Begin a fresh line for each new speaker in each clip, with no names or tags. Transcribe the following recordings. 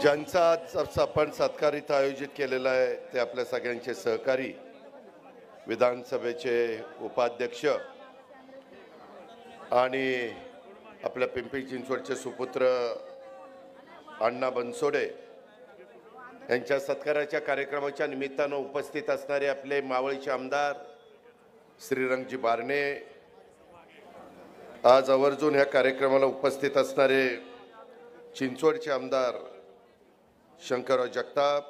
ज्यांचा आज आपण सत्कार इथं आयोजित केलेला आहे ते आपल्या सगळ्यांचे सहकारी विधानसभेचे उपाध्यक्ष आणि आपल्या पिंपरी चिंचवडचे सुपुत्र अण्णा बनसोडे यांच्या सत्काराच्या कार्यक्रमाच्या निमित्तानं उपस्थित असणारे आपले मावळीचे आमदार श्रीरंगजी बारणे, आज आवर्जून ह्या कार्यक्रमाला उपस्थित असणारे चिंचवडचे आमदार शंकरराव जगताप,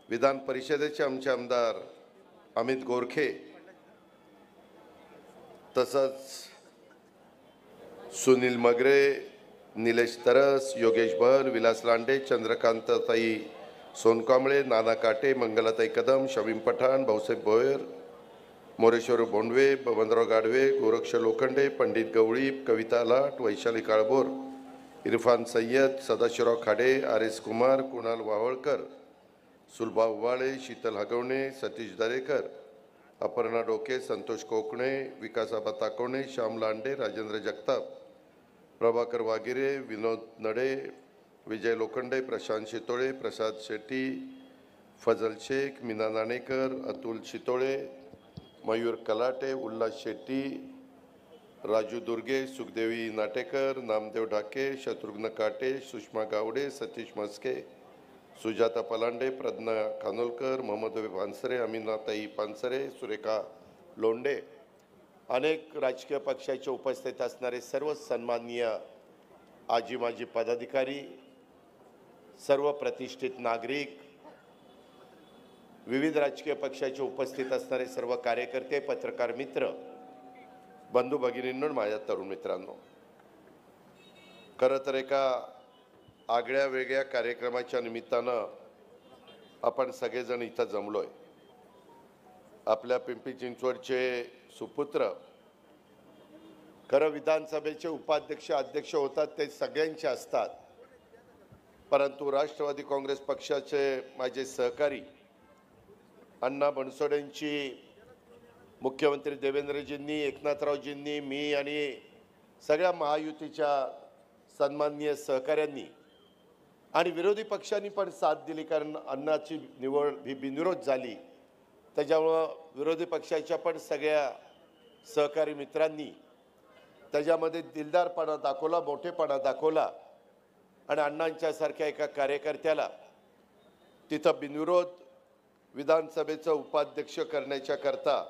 विधान परिषदेचे आमचे आमदार अमित गोरखे, तसंच सुनील मगरे, निलेश तरस, योगेश भर, विलास लांडे, चंद्रकांतताई सोनकांबळे, नाना काटे, मंगलाताई कदम, शमीम पठाण, भाऊसाहेब भोयर, मोरेश्वर बोंडवे, बबनराव गाडवे, गोरक्ष लोखंडे, पंडित गवळी, कविता लाट, वैशाली काळभोर, इरफान सय्यद, सदाशिवराव खाडे, आर एस कुमार, कुणाल वावळकर, सुलभा उवाळे, शीतल हगवणे, सतीश दरेकर, अपर्णा डोके, संतोष कोकणे, विकासाबा ताकोणे, श्याम लांडे, राजेंद्र जगताप, प्रभाकर वागिरे, विनोद नडे, विजय लोखंडे, प्रशांत शितोळे, प्रसाद शेट्टी, फजल शेख, मीना नाणेकर, अतुल शितोळे, मयूर कलाटे, उल्हास शेट्टी, राजू दुर्गे, सुखदेवी नाटेकर, नामदेव ढाके, शत्रुघ्न काटे, सुषमा गावडे, सतीश मस्के, सुजाता पलांडे, प्रज्ञा खानोलकर, मोहम्मद पानसरे, अमीनाताई पानसरे, सुरेखा लोंडे, अनेक राजकीय पक्षाचे उपस्थित असणारे सर्व सन्माननीय आजी माजी पदाधिकारी, सर्व प्रतिष्ठित नागरिक, विविध राजकीय पक्षाचे उपस्थित असणारे सर्व कार्यकर्ते, पत्रकार मित्र, बंधू भगिनींनो, माझ्या तरुण मित्रांनो, खरं तर एका आगळ्या वेगळ्या कार्यक्रमाच्या निमित्तानं आपण सगळेजण इथं जमलोय. आपल्या पिंपरी चिंचवडचे सुपुत्र, खरं विधानसभेचे उपाध्यक्ष अध्यक्ष होतात ते सगळ्यांचे असतात, परंतु राष्ट्रवादी काँग्रेस पक्षाचे माझे सहकारी अण्णा बनसोडेंची मुख्यमंत्री देवेंद्रजींनी, एकनाथरावजींनी, मी आणि सगळ्या महायुतीच्या सन्माननीय सहकाऱ्यांनी आणि विरोधी पक्षांनी पण साथ दिली, कारण अण्णाची निवड ही बिनविरोध झाली. त्याच्यामुळं विरोधी पक्षाच्या पण सगळ्या सहकारी मित्रांनी त्याच्यामध्ये दिलदारपणा दाखवला, मोठेपणा दाखवला आणि अण्णांच्यासारख्या एका कार्यकर्त्याला तिथं बिनविरोध विधानसभेचं उपाध्यक्ष करण्याच्या करता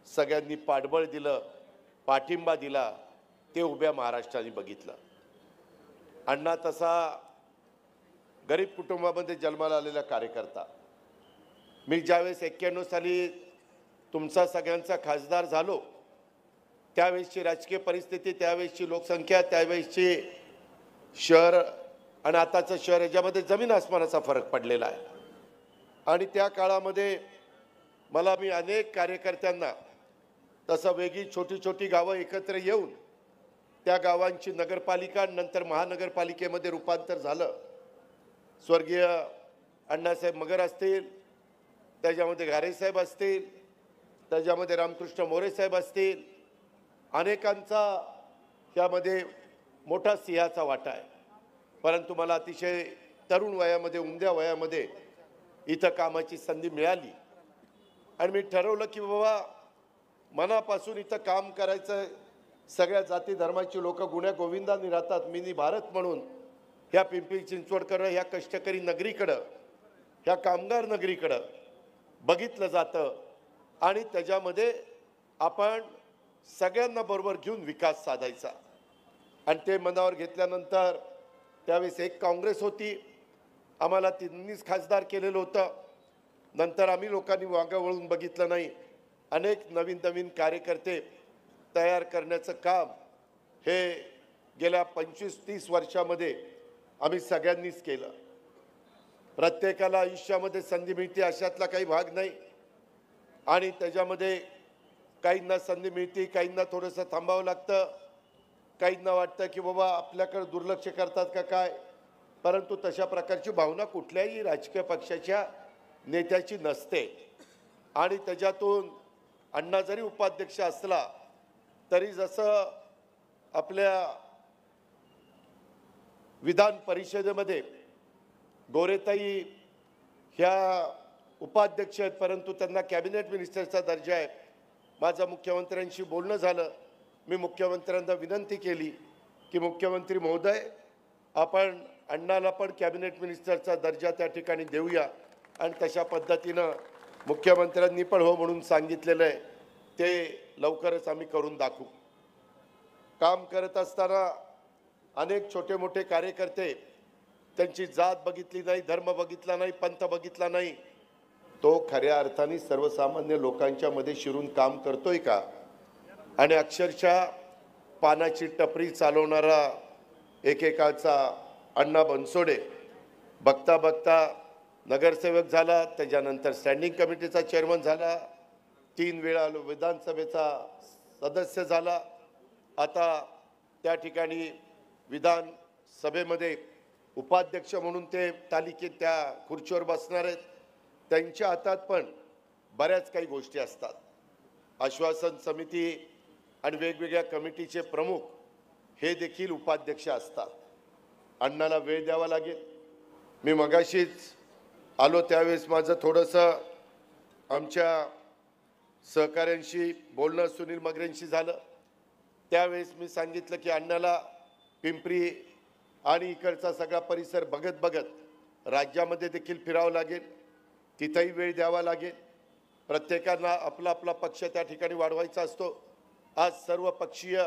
सगळ्यांनी पाठबळ दिलं, पाठिंबा दिला, ते उभ्या महाराष्ट्राने बघितलं. अण्णा तसा गरीब कुटुंबामध्ये जन्माला आलेला कार्यकर्ता. मी ज्यावेळेस 91 साली तुमचा सगळ्यांचा खासदार झालो, त्यावेळेसची राजकीय परिस्थिती, त्यावेळेसची लोकसंख्या, त्यावेळेसची शहर आणि आताचं शहर याच्यामध्ये जमीन आसमानाचा फरक पडलेला आहे. आणि त्या काळामध्ये मी अनेक कार्यकर्त्यांना तसं वेगळी छोटी छोटी गावं एकत्र येऊन त्या गावांची नगरपालिका नंतर महानगरपालिकेमध्ये रूपांतर झालं. स्वर्गीय अण्णासाहेब मगर असतील, त्याच्यामध्ये घारेसाहेब असतील, त्याच्यामध्ये रामकृष्ण मोरे साहेब असतील, अनेकांचा त्यामध्ये मोठा सिंहाचा वाटा आहे. परंतु मला अतिशय तरुण वयामध्ये, उमद्या वयामध्ये इथं कामाची संधी मिळाली आणि मी ठरवलं की बाबा मनापासून इथं काम करायचं. सगळ्या जाती धर्माची लोक गुण्या गोविंदांनी राहतात. मी भारत म्हणून ह्या पिंपरी चिंचवडकडं, ह्या कष्टकरी नगरीकडं, ह्या कामगार नगरीकडं बघितलं जातं आणि त्याच्यामध्ये आपण सगळ्यांना बरोबर घेऊन विकास साधायचा. आणि ते मनावर घेतल्यानंतर त्यावेळेस एक काँग्रेस होती, आम्हाला तिन्हीच खासदार केलेलं होतं. नंतर आम्ही लोकांनी वांगं वळून बघितलं नाही. अनेक नवीन नवीन कार्यकर्ते तयार करण्याचं काम हे गेल्या 25-30 वर्षामध्ये आम्ही सगळ्यांनीच केलं. प्रत्येकाला आयुष्यामध्ये संधी मिळते अशातला काही भाग नाही आणि त्याच्यामध्ये काहींना संधी मिळते, काहींना थोडंसं थांबावं लागतं, काहींना वाटतं की बाबा आपल्याकडे दुर्लक्ष करतात का काय. परंतु तशा प्रकारची भावना कुठल्याही राजकीय पक्षाच्या नेत्याची नसते. आणि त्याच्यातून अण्णा जरी उपाध्यक्ष असला तरी जसं आपल्या विधान परिषदेमध्ये गोरेताई ह्या उपाध्यक्ष आहेत, परंतु त्यांना कॅबिनेट मिनिस्टरचा दर्जा आहे. माझं मुख्यमंत्र्यांशी बोलणं झालं. मी मुख्यमंत्र्यांना विनंती केली की मुख्यमंत्री महोदय, आपण अण्णाला पण कॅबिनेट मिनिस्टरचा दर्जा त्या ठिकाणी देऊया. आणि तशा पद्धतीनं मुख्यमंत्र्यांनी पण हो म्हणून सांगितलेलं आहे. ते लवकरच आम्ही करून दाखवू. काम करत असताना अनेक छोटे मोठे कार्यकर्ते, त्यांची जात बघितली नाही, धर्म बघितला नाही, पंथ बघितला नाही, तो खऱ्या अर्थाने सर्वसामान्य लोकांच्या मध्ये शिरून काम करतोय का? आणि अक्षरशः पानाची टपरी चालवणारा एकेकाचा अण्णा बनसोडे बघता बघता नगरसेवक झाला, त्याच्यानंतर स्टँडिंग कमिटीचा चेअरमन झाला, 3 वेळा विधानसभेचा सदस्य झाला. आता त्या ठिकाणी विधानसभेमध्ये उपाध्यक्ष म्हणून ते तालिकेत त्या खुर्चीवर बसणार आहेत. त्यांच्या हातात पण बऱ्याच काही गोष्टी असतात. आश्वासन समिती आणि वेगवेगळ्या कमिटीचे प्रमुख हे देखील उपाध्यक्ष असतात. अण्णाला वेळ द्यावा लागेल. मी मगाशीच आलो त्यावेळेस माझं थोडंसं आमच्या सहकाऱ्यांशी बोलणं सुनील मगरेंशी झालं. त्यावेळेस मी सांगितलं की अण्णाला पिंपरी आणि इकडचा सगळा परिसर बघत बघत राज्यामध्ये देखील फिरावं लागेल, तिथंही वेळ द्यावा लागेल. प्रत्येकाला आपला आपला पक्ष त्या ठिकाणी वाढवायचा असतो. आज सर्व पक्षीय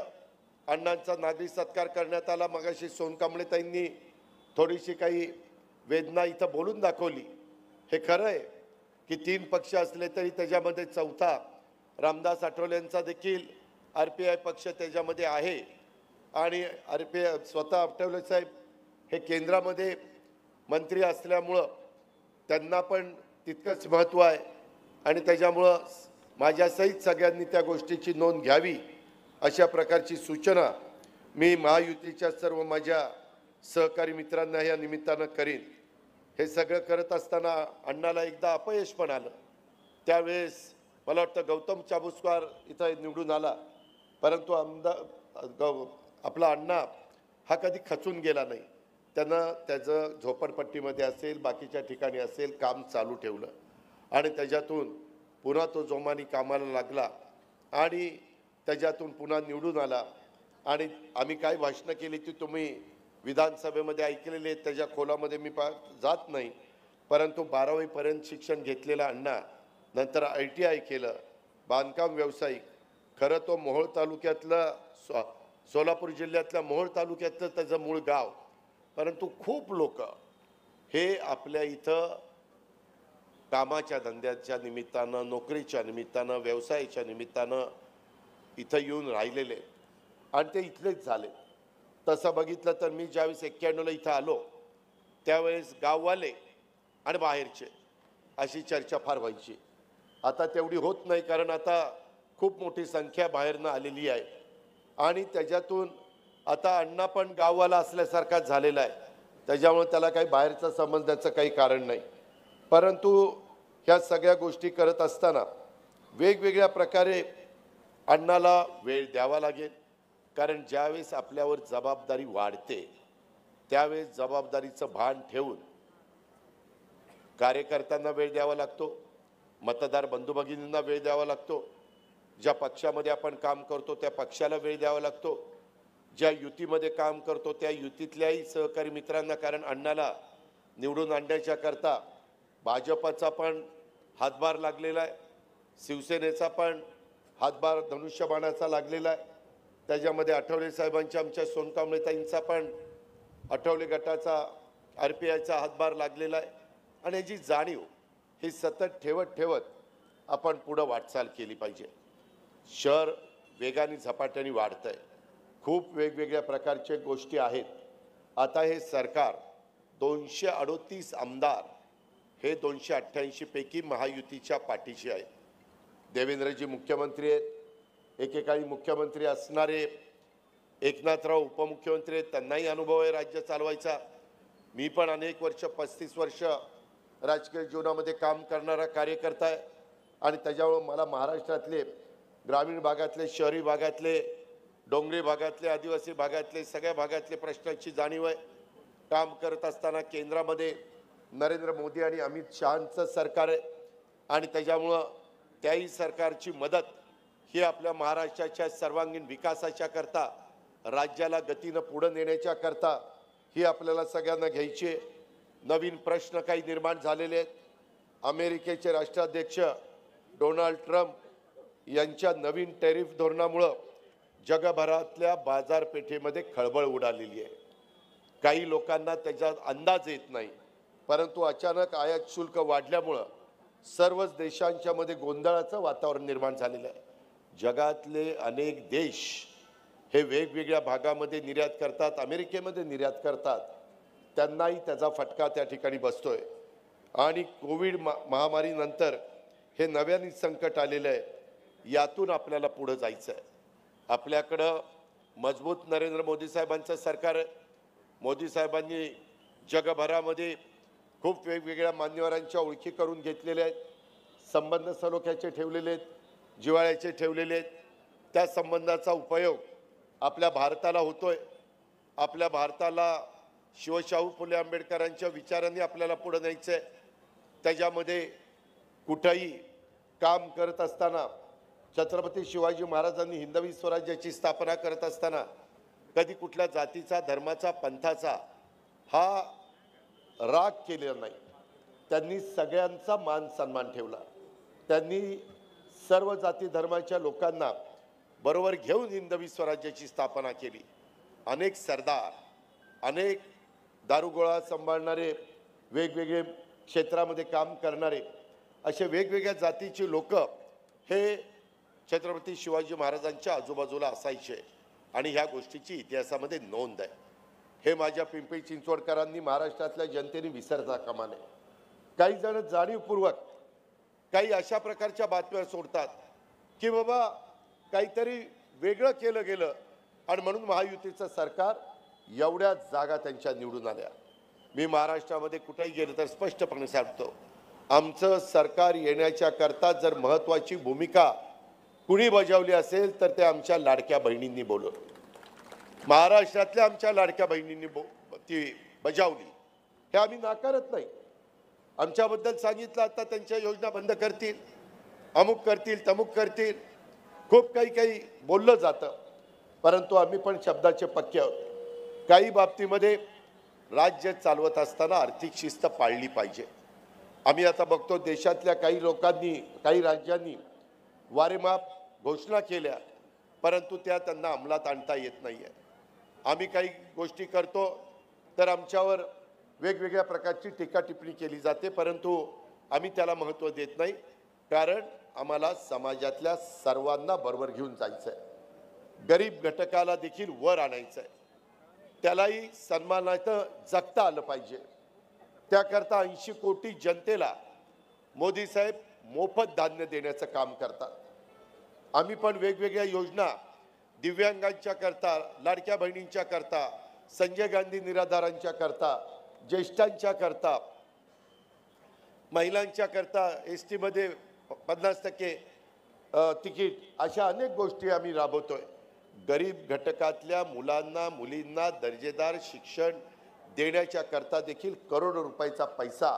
अण्णांचा नागरिक सत्कार करण्यात आला. मगाशी सोनकांबळेताईंनी थोडीशी काही वेदना इथं बोलून दाखवली. हे खरं आहे की 3 पक्ष असले तरी त्याच्यामध्ये चौथा रामदास आठवलेंचा देखील RPI पक्ष त्याच्यामध्ये आहे. आणि RPI स्वतः आठवले साहेब हे केंद्रामध्ये मंत्री असल्यामुळं त्यांना पण तितकंच महत्त्व आहे. आणि त्याच्यामुळं माझ्यासहित सगळ्यांनी त्या गोष्टीची नोंद घ्यावी अशा प्रकारची सूचना मी महायुतीच्या सर्व माझ्या सहकारी मित्रांना या निमित्तानं करीन. हे सगळं करत असताना अण्णाला एकदा अपयश पण आलं. त्यावेळेस मला वाटतं गौतम चाबुस्कार इथं निवडून आला, परंतु आपला अण्णा हा कधी खचून गेला नाही. त्यानं त्याचं झोपडपट्टीमध्ये असेल, बाकीच्या ठिकाणी असेल, काम चालू ठेवलं आणि त्याच्यातून पुन्हा तो जोमाने कामाला लागला आणि त्याच्यातून पुन्हा निवडून आला. आणि आम्ही काय भाषणं केली ती तुम्ही विधानसभेमध्ये ऐकलेले, त्याच्या खोलामध्ये मी जात नाही. परंतु 12वीपर्यंत शिक्षण घेतलेला अण्णा नंतर ITI केलं, बांधकाम व्यावसायिक. खरं तो मोहोळ तालुक्यातलं सोलापूर जिल्ह्यातल्या मोहोळ तालुक्यातलं त्याचं मूळ गाव. परंतु खूप लोक हे आपल्या इथं कामाच्या धंद्याच्या निमित्तानं, नोकरीच्या निमित्तानं, व्यवसायाच्या निमित्तानं इथं येऊन राहिलेले आणि ते इथलेच झाले. तसं बघितलं तर मी ज्यावेळेस 91ला इथं आलो त्यावेळेस गाववाले आणि बाहेरचे अशी चर्चा फार व्हायची. आता तेवढी होत नाही, कारण आता खूप मोठी संख्या बाहेरनं आलेली आहे. आणि त्याच्यातून आता अण्णा पण गाववाला असल्यासारखाच झालेला आहे. त्याच्यामुळे त्याला काही बाहेरचा समजण्याचं काही कारण नाही. परंतु ह्या सगळ्या गोष्टी करत असताना वेगवेगळ्या प्रकारे अण्णाला वेळ द्यावा लागेल. कारण ज्यावेळेस आपल्यावर जबाबदारी वाढते त्यावेळेस जबाबदारीचं भान ठेवून कार्यकर्त्यांना वेळ द्यावा लागतो, मतदार बंधू भगिनींना वेळ द्यावा लागतो, ज्या पक्षामध्ये आपण काम करतो त्या पक्षाला वेळ द्यावा लागतो, ज्या युतीमध्ये काम करतो त्या युतीतल्याही सहकारी मित्रांना. कारण अण्णाला निवडून आणण्याच्या करता भाजपचा पण हातभार लागलेला आहे, शिवसेनेचा पण हातभार धनुष्यबाणाचा लागलेला आहे. त्याच्यामध्ये आठवले साहेबांच्या, आमच्या सोनकांबळेताईंचा पण आठवले गटाचा RPIचा हातभार लागलेला आहे. आणि याची जाणीव ही सतत ठेवत आपण पुढं वाटचाल केली पाहिजे. शहर वेगाने झपाट्याने वाढतंय, खूप वेगवेगळ्या प्रकारच्या गोष्टी आहेत. आता हे सरकार 238 आमदार हे 288 पैकी महायुतीच्या पाठीशी आहे. देवेंद्रजी मुख्यमंत्री आहेत, एकेकाळी मुख्यमंत्री असणारे एकनाथराव उपमुख्यमंत्री आहेत, त्यांनाही अनुभव आहे राज्य चालवायचा. मी पण अनेक वर्ष 35 वर्ष राजकीय जीवनामध्ये काम करणारा कार्यकर्ता आहे. आणि त्याच्यामुळे मला महाराष्ट्रातले ग्रामीण भागातले, शहरी भागातले, डोंगरी भागातले, आदिवासी भागातले सगळ्या भागातले प्रश्नांची जाणीव आहे. काम करत असताना केंद्रामध्ये नरेंद्र मोदी आणि अमित शहांचं सरकार आहे आणि त्याच्यामुळं त्याही सरकारची मदत ही आपल्या महाराष्ट्राच्या सर्वांगीण विकासाच्या करता, राज्याला गतीनं पुढे नेण्याच्या करता ही आपल्याला सगळ्यांना घ्यायची आहे. नवीन प्रश्न काही निर्माण झालेले आहेत. अमेरिकेचे राष्ट्राध्यक्ष डोनाल्ड ट्रम्प यांच्या नवीन टॅरिफ धोरणामुळं जगभरातल्या बाजारपेठेमध्ये खळबळ उडालेली आहे. काही लोकांना त्याचा अंदाज येत नाही, परंतु अचानक आयात शुल्क वाढल्यामुळं सर्वच देशांच्या मध्ये गोंधळाचं वातावरण निर्माण झालेलं आहे. जगातले अनेक देश हे वेगवेगळ्या भागामध्ये निर्यात करतात, अमेरिकेमध्ये निर्यात करतात, त्यांनाही त्याचा फटका त्या ठिकाणी बसतोय. आणि कोविड महामारीनंतर हे नव्याने संकट आलेलं आहे. यातून आपल्याला पुढे जायचं आहे. आपल्याकडं मजबूत नरेंद्र मोदी साहेबांचं सरकार आहे. मोदी साहेबांनी जगभरामध्ये खूप वेगवेगळ्या मान्यवरांच्या ओळखी करून घेतलेल्या आहेत. संबंध सलोख्याचे ठेवलेले आहेत, जिव्हाळ्याचे ठेवलेले आहेत. त्या संबंधाचा उपयोग आपल्या भारताला होतोय. आपल्या भारताला शिवशाहू फुले आंबेडकरांच्या विचारांनी आपल्याला पुढे न्यायचं आहे. त्याच्यामध्ये कुठेही काम करत असताना छत्रपती शिवाजी महाराजांनी हिंदवी स्वराज्याची स्थापना करत असताना कधी कुठल्या जातीचा, धर्माचा, पंथाचा हा राग केलेला नाही. त्यांनी सगळ्यांचा मान सन्मान ठेवला. त्यांनी सर्व जाती धर्माच्या लोकांना बरोबर घेऊन हिंदवी स्वराज्याची स्थापना केली. अनेक सरदार, अनेक दारुगोळा सांभाळणारे, वेगवेगळे क्षेत्रामध्ये काम करणारे असे वेगवेगळ्या जातीचे लोक हे छत्रपती शिवाजी महाराजांच्या आजूबाजूला असायचे आणि ह्या गोष्टीची इतिहासामध्ये नोंद आहे. हे माझ्या पिंपरी चिंचवडकरांनी, महाराष्ट्रातल्या जनतेने विसरता कामा नये. काही जण जाणीवपूर्वक काही अशा प्रकारच्या बातम्या सोडतात की बाबा काहीतरी वेगळं केलं गेलं आणि म्हणून महायुतीचं सरकार एवढ्या जागा त्यांच्या निवडून आल्या. मी महाराष्ट्रामध्ये कुठेही गेलो तर स्पष्टपणे सांगतो, आमचं सरकार येण्याच्या करता जर महत्त्वाची भूमिका कुणी बजावली असेल तर ते आमच्या लाडक्या बहिणींनी बोलवलं. महाराष्ट्रातल्या आमच्या लाडक्या बहिणींनी ती बजावली. हे आम्ही नाकारत नाही. आमच्याबद्दल सांगितलं आता त्यांच्या योजना बंद करतील, अमुक करतील, तमुक करतील, खूप काही बोललं जातं. परंतु आम्ही पण शब्दाचे पक्के आहोत. काही बाबतीमध्ये राज्य चालवत असताना आर्थिक शिस्त पाळली पाहिजे. आम्ही आता बघतो देशातल्या काही लोकांनी, काही राज्यांनी वारेमाप घोषणा केल्या, परंतु त्या त्यांना अंमलात आणता येत नाही आहे. आम्ही काही गोष्टी करतो तर आमच्यावर वेगवेगळ्या प्रकारची टीका टिप्पणी केली जाते, परंतु आम्ही त्याला महत्त्व देत नाही. कारण आम्हाला समाजातल्या सर्वांना बरोबर घेऊन जायचं आहे. गरीब घटकाला देखील वर आणायचं आहे. त्यालाही सन्मानानं जगता आलं पाहिजे. त्याकरता 80 कोटी जनतेला मोदी साहेब मोफत धान्य देण्याचं काम करतात. आम्ही पण वेगवेगळ्या योजना दिव्यांगांच्या करता, लाडक्या बहिणींच्या करता, संजय गांधी निराधारांच्या करता, ज्येष्ठांच्या करता, महिलांच्या करता एसटी मध्ये 50% तिकीट, अशा अनेक गोष्टी आम्ही राबवतोय. गरीब घटकातल्या मुलांना, मुलींना दर्जेदार शिक्षण देण्याच्या करता देखील करोडो रुपयाचा पैसा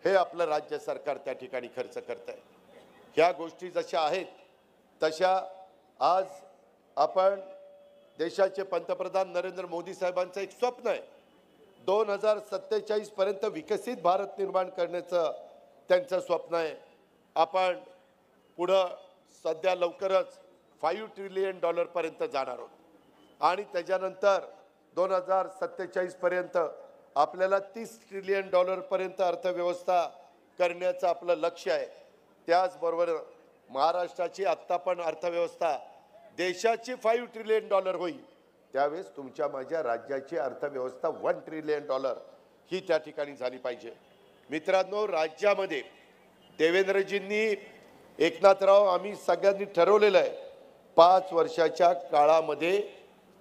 हे आपलं राज्य सरकार त्या ठिकाणी खर्च करत आहे. ह्या गोष्टी जशा आहेत तशा आज आपण देशाचे पंतप्रधान नरेंद्र मोदी साहेबांचं एक स्वप्न आहे, 2047 पर्यंत विकसित भारत निर्माण करण्याचं त्यांचं स्वप्न आहे. आपण पुढं सध्या लवकरच $5 ट्रिलियन पर्यंत जाणार आहोत आणि त्याच्यानंतर 2047 पर्यंत आपल्याला $30 ट्रिलियन पर्यंत अर्थव्यवस्था करण्याचं आपलं लक्ष्य आहे. त्याचबरोबर महाराष्ट्राची आत्ता पण अर्थव्यवस्था देशाची $5 ट्रिलियन होईल, त्यावेळेस तुमच्या माझ्या राज्याची अर्थव्यवस्था $1 ट्रिलियन ही त्या ठिकाणी झाली पाहिजे. मित्रांनो, राज्यामध्ये देवेंद्रजींनी, एकनाथराव, आम्ही सगळ्यांनी ठरवलेलं आहे 5 वर्षाच्या काळामध्ये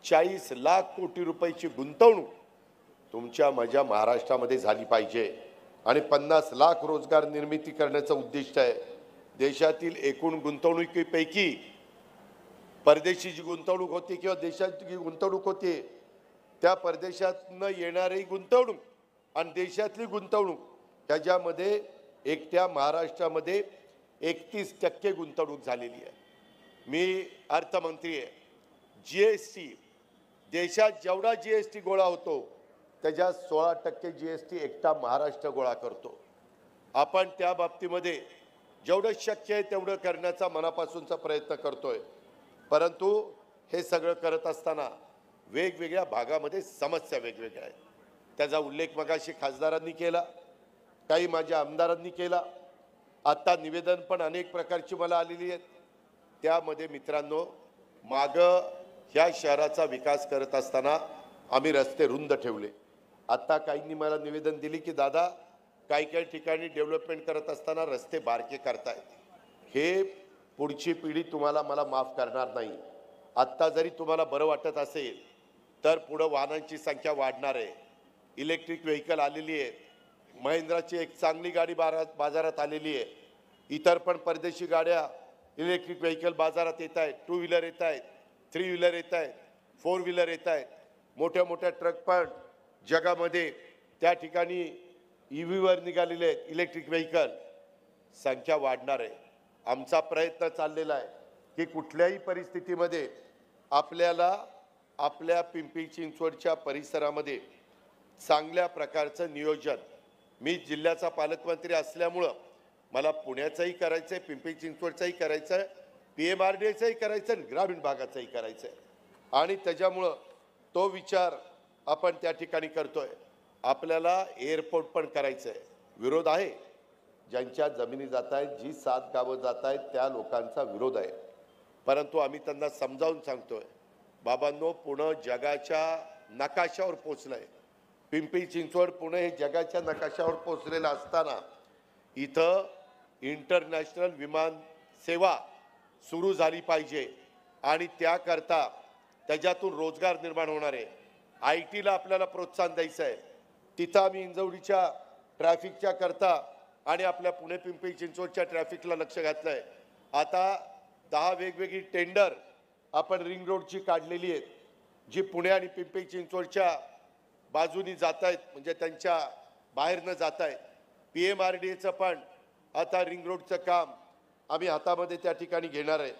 40 लाख कोटी रुपयाची गुंतवणूक तुमच्या माझ्या महाराष्ट्रामध्ये झाली पाहिजे आणि 50 लाख रोजगार निर्मिती करण्याचं उद्दिष्ट आहे. देशातील एकूण गुंतवणुकीपैकी परदेशी जी गुंतवणूक होती किंवा देशाची जी गुंतवणूक होती त्या परदेशातून येणारी गुंतवणूक आणि देशातली गुंतवणूक त्याच्यामध्ये एकट्या महाराष्ट्रामध्ये 31% गुंतवणूक झालेली आहे। मी अर्थमंत्री आहे। जीएसटी देशात जेवढा जीएसटी गोळा होतो त्याच्या 16% जीएसटी एकटा महाराष्ट्र गोळा करतो। आपण त्या बाबतीमध्ये जेवढं शक्य आहे तेवढं करण्याचा मनापासूनचा प्रयत्न करतोय, परंतु हे सगळं करत असताना वेगवेगळ्या भागामध्ये समस्या वेगवेगळ्या आहेत। त्याचा उल्लेख मगाशी खासदारांनी केला, काही माझ्या आमदारांनी केला, आता निवेदन पण अनेक प्रकारची मला आलेली आहेत। त्यामध्ये मित्रांनो, मागं ह्या शहराचा विकास करत असताना आम्ही रस्ते रुंद ठेवले। आता काहींनी मला निवेदन दिली की दादा काही ठिकाणी डेव्हलपमेंट करत असताना रस्ते बारके करतायत। हे पुढची पिढी तुम्हाला मला माफ करणार नाही। आत्ता जरी तुम्हाला बरं वाटत असेल तर पुढे वाहनांची संख्या वाढणार आहे। इलेक्ट्रिक व्हेकल आलेली आहे, महिंद्राची एक चांगली गाडी बाजारात आलेली आहे। इतर पण परदेशी गाड्या इलेक्ट्रिक व्हेकल बाजारात येत आहेत। 2 व्हीलर येत आहेत, 3 व्हीलर येत आहेत, 4 व्हीलर येत आहेत। मोठ्या मोठ्या ट्रक पण जगामध्ये त्या ठिकाणी ईव्हीवर निघालेले आहेत, इलेक्ट्रिक व्हेकल। संख्या वाढणार आहे। आमचा प्रयत्न चाललेला आहे की कुठल्याही परिस्थितीमध्ये आपल्याला आपल्या पिंपरी चिंचवडच्या परिसरामध्ये चांगल्या प्रकारचं नियोजन, मी जिल्ह्याचा पालकमंत्री असल्यामुळं मला पुण्याचंही करायचं आहे, पिंपरी चिंचवडचंही करायचं आहे, PMRDAचंही करायचं आहे, ग्रामीण भागाचंही करायचं आहे। आणि त्याच्यामुळं तो विचार आपण त्या ठिकाणी करतोय। आपल्याला एअरपोर्ट पण करायचं आहे। विरोध आहे, ज्यांच्या जमिनी जात आहेत, जी 7 गावं जात आहेत त्या लोकांचा विरोध आहे, परंतु आम्ही त्यांना समजावून सांगतोय, बाबांनो, पुणे जगाच्या नकाशावर पोचलंय। पिंपरी चिंचवड पुणे हे जगाच्या नकाशावर पोचलेलं असताना इथं इंटरनॅशनल विमान सेवा सुरू झाली पाहिजे आणि त्याकरता त्याच्यातून रोजगार निर्माण होणार आहे। IT ला आपल्याला प्रोत्साहन द्यायचं आहे। तिथं आम्ही इंजवडीच्या ट्रॅफिकच्या करता आणि आपल्या पुणे पिंपरी चिंचवडच्या ट्रॅफिकला लक्ष घातलं आहे। आता 10 वेगवेगळी टेंडर आपण रिंग रोडची काढलेली आहेत, जी पुणे आणि पिंपरी चिंचवडच्या बाजूनी जात आहेत, म्हणजे त्यांच्या बाहेरनं जात आहेत। PMRDAचं पण आता रिंग रोडचं काम आम्ही हातामध्ये त्या ठिकाणी घेणार आहे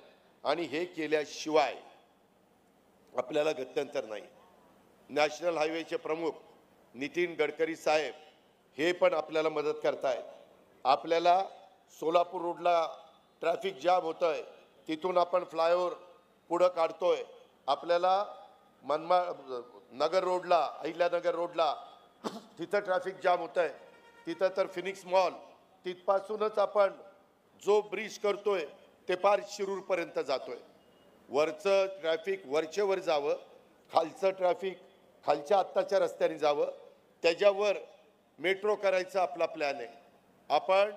आणि हे केल्याशिवाय आपल्याला गत्यंतर नाही। नॅशनल हायवेचे प्रमुख नितीन गडकरी साहेब हे पण आपल्याला मदत करतायत। आपल्याला सोलापूर रोडला ट्रॅफिक जाम होतंय, तिथून आपण फ्लायओव्हर पुढं काढतोय। आपल्याला नगर रोडला, अहिल्यानगर रोडला तिथं ट्रॅफिक जाम होतंय, तिथं तर फिनिक्स मॉल तिथपासूनच आपण जो ब्रिज करतोय ते पार शिरूरपर्यंत जातोय। वरचं ट्रॅफिक वरचेवर जावं, खालचं ट्रॅफिक खालच्या आत्ताच्या रस्त्याने जावं, त्याच्यावर मेट्रो करायचा आपला प्लॅन आहे। आपण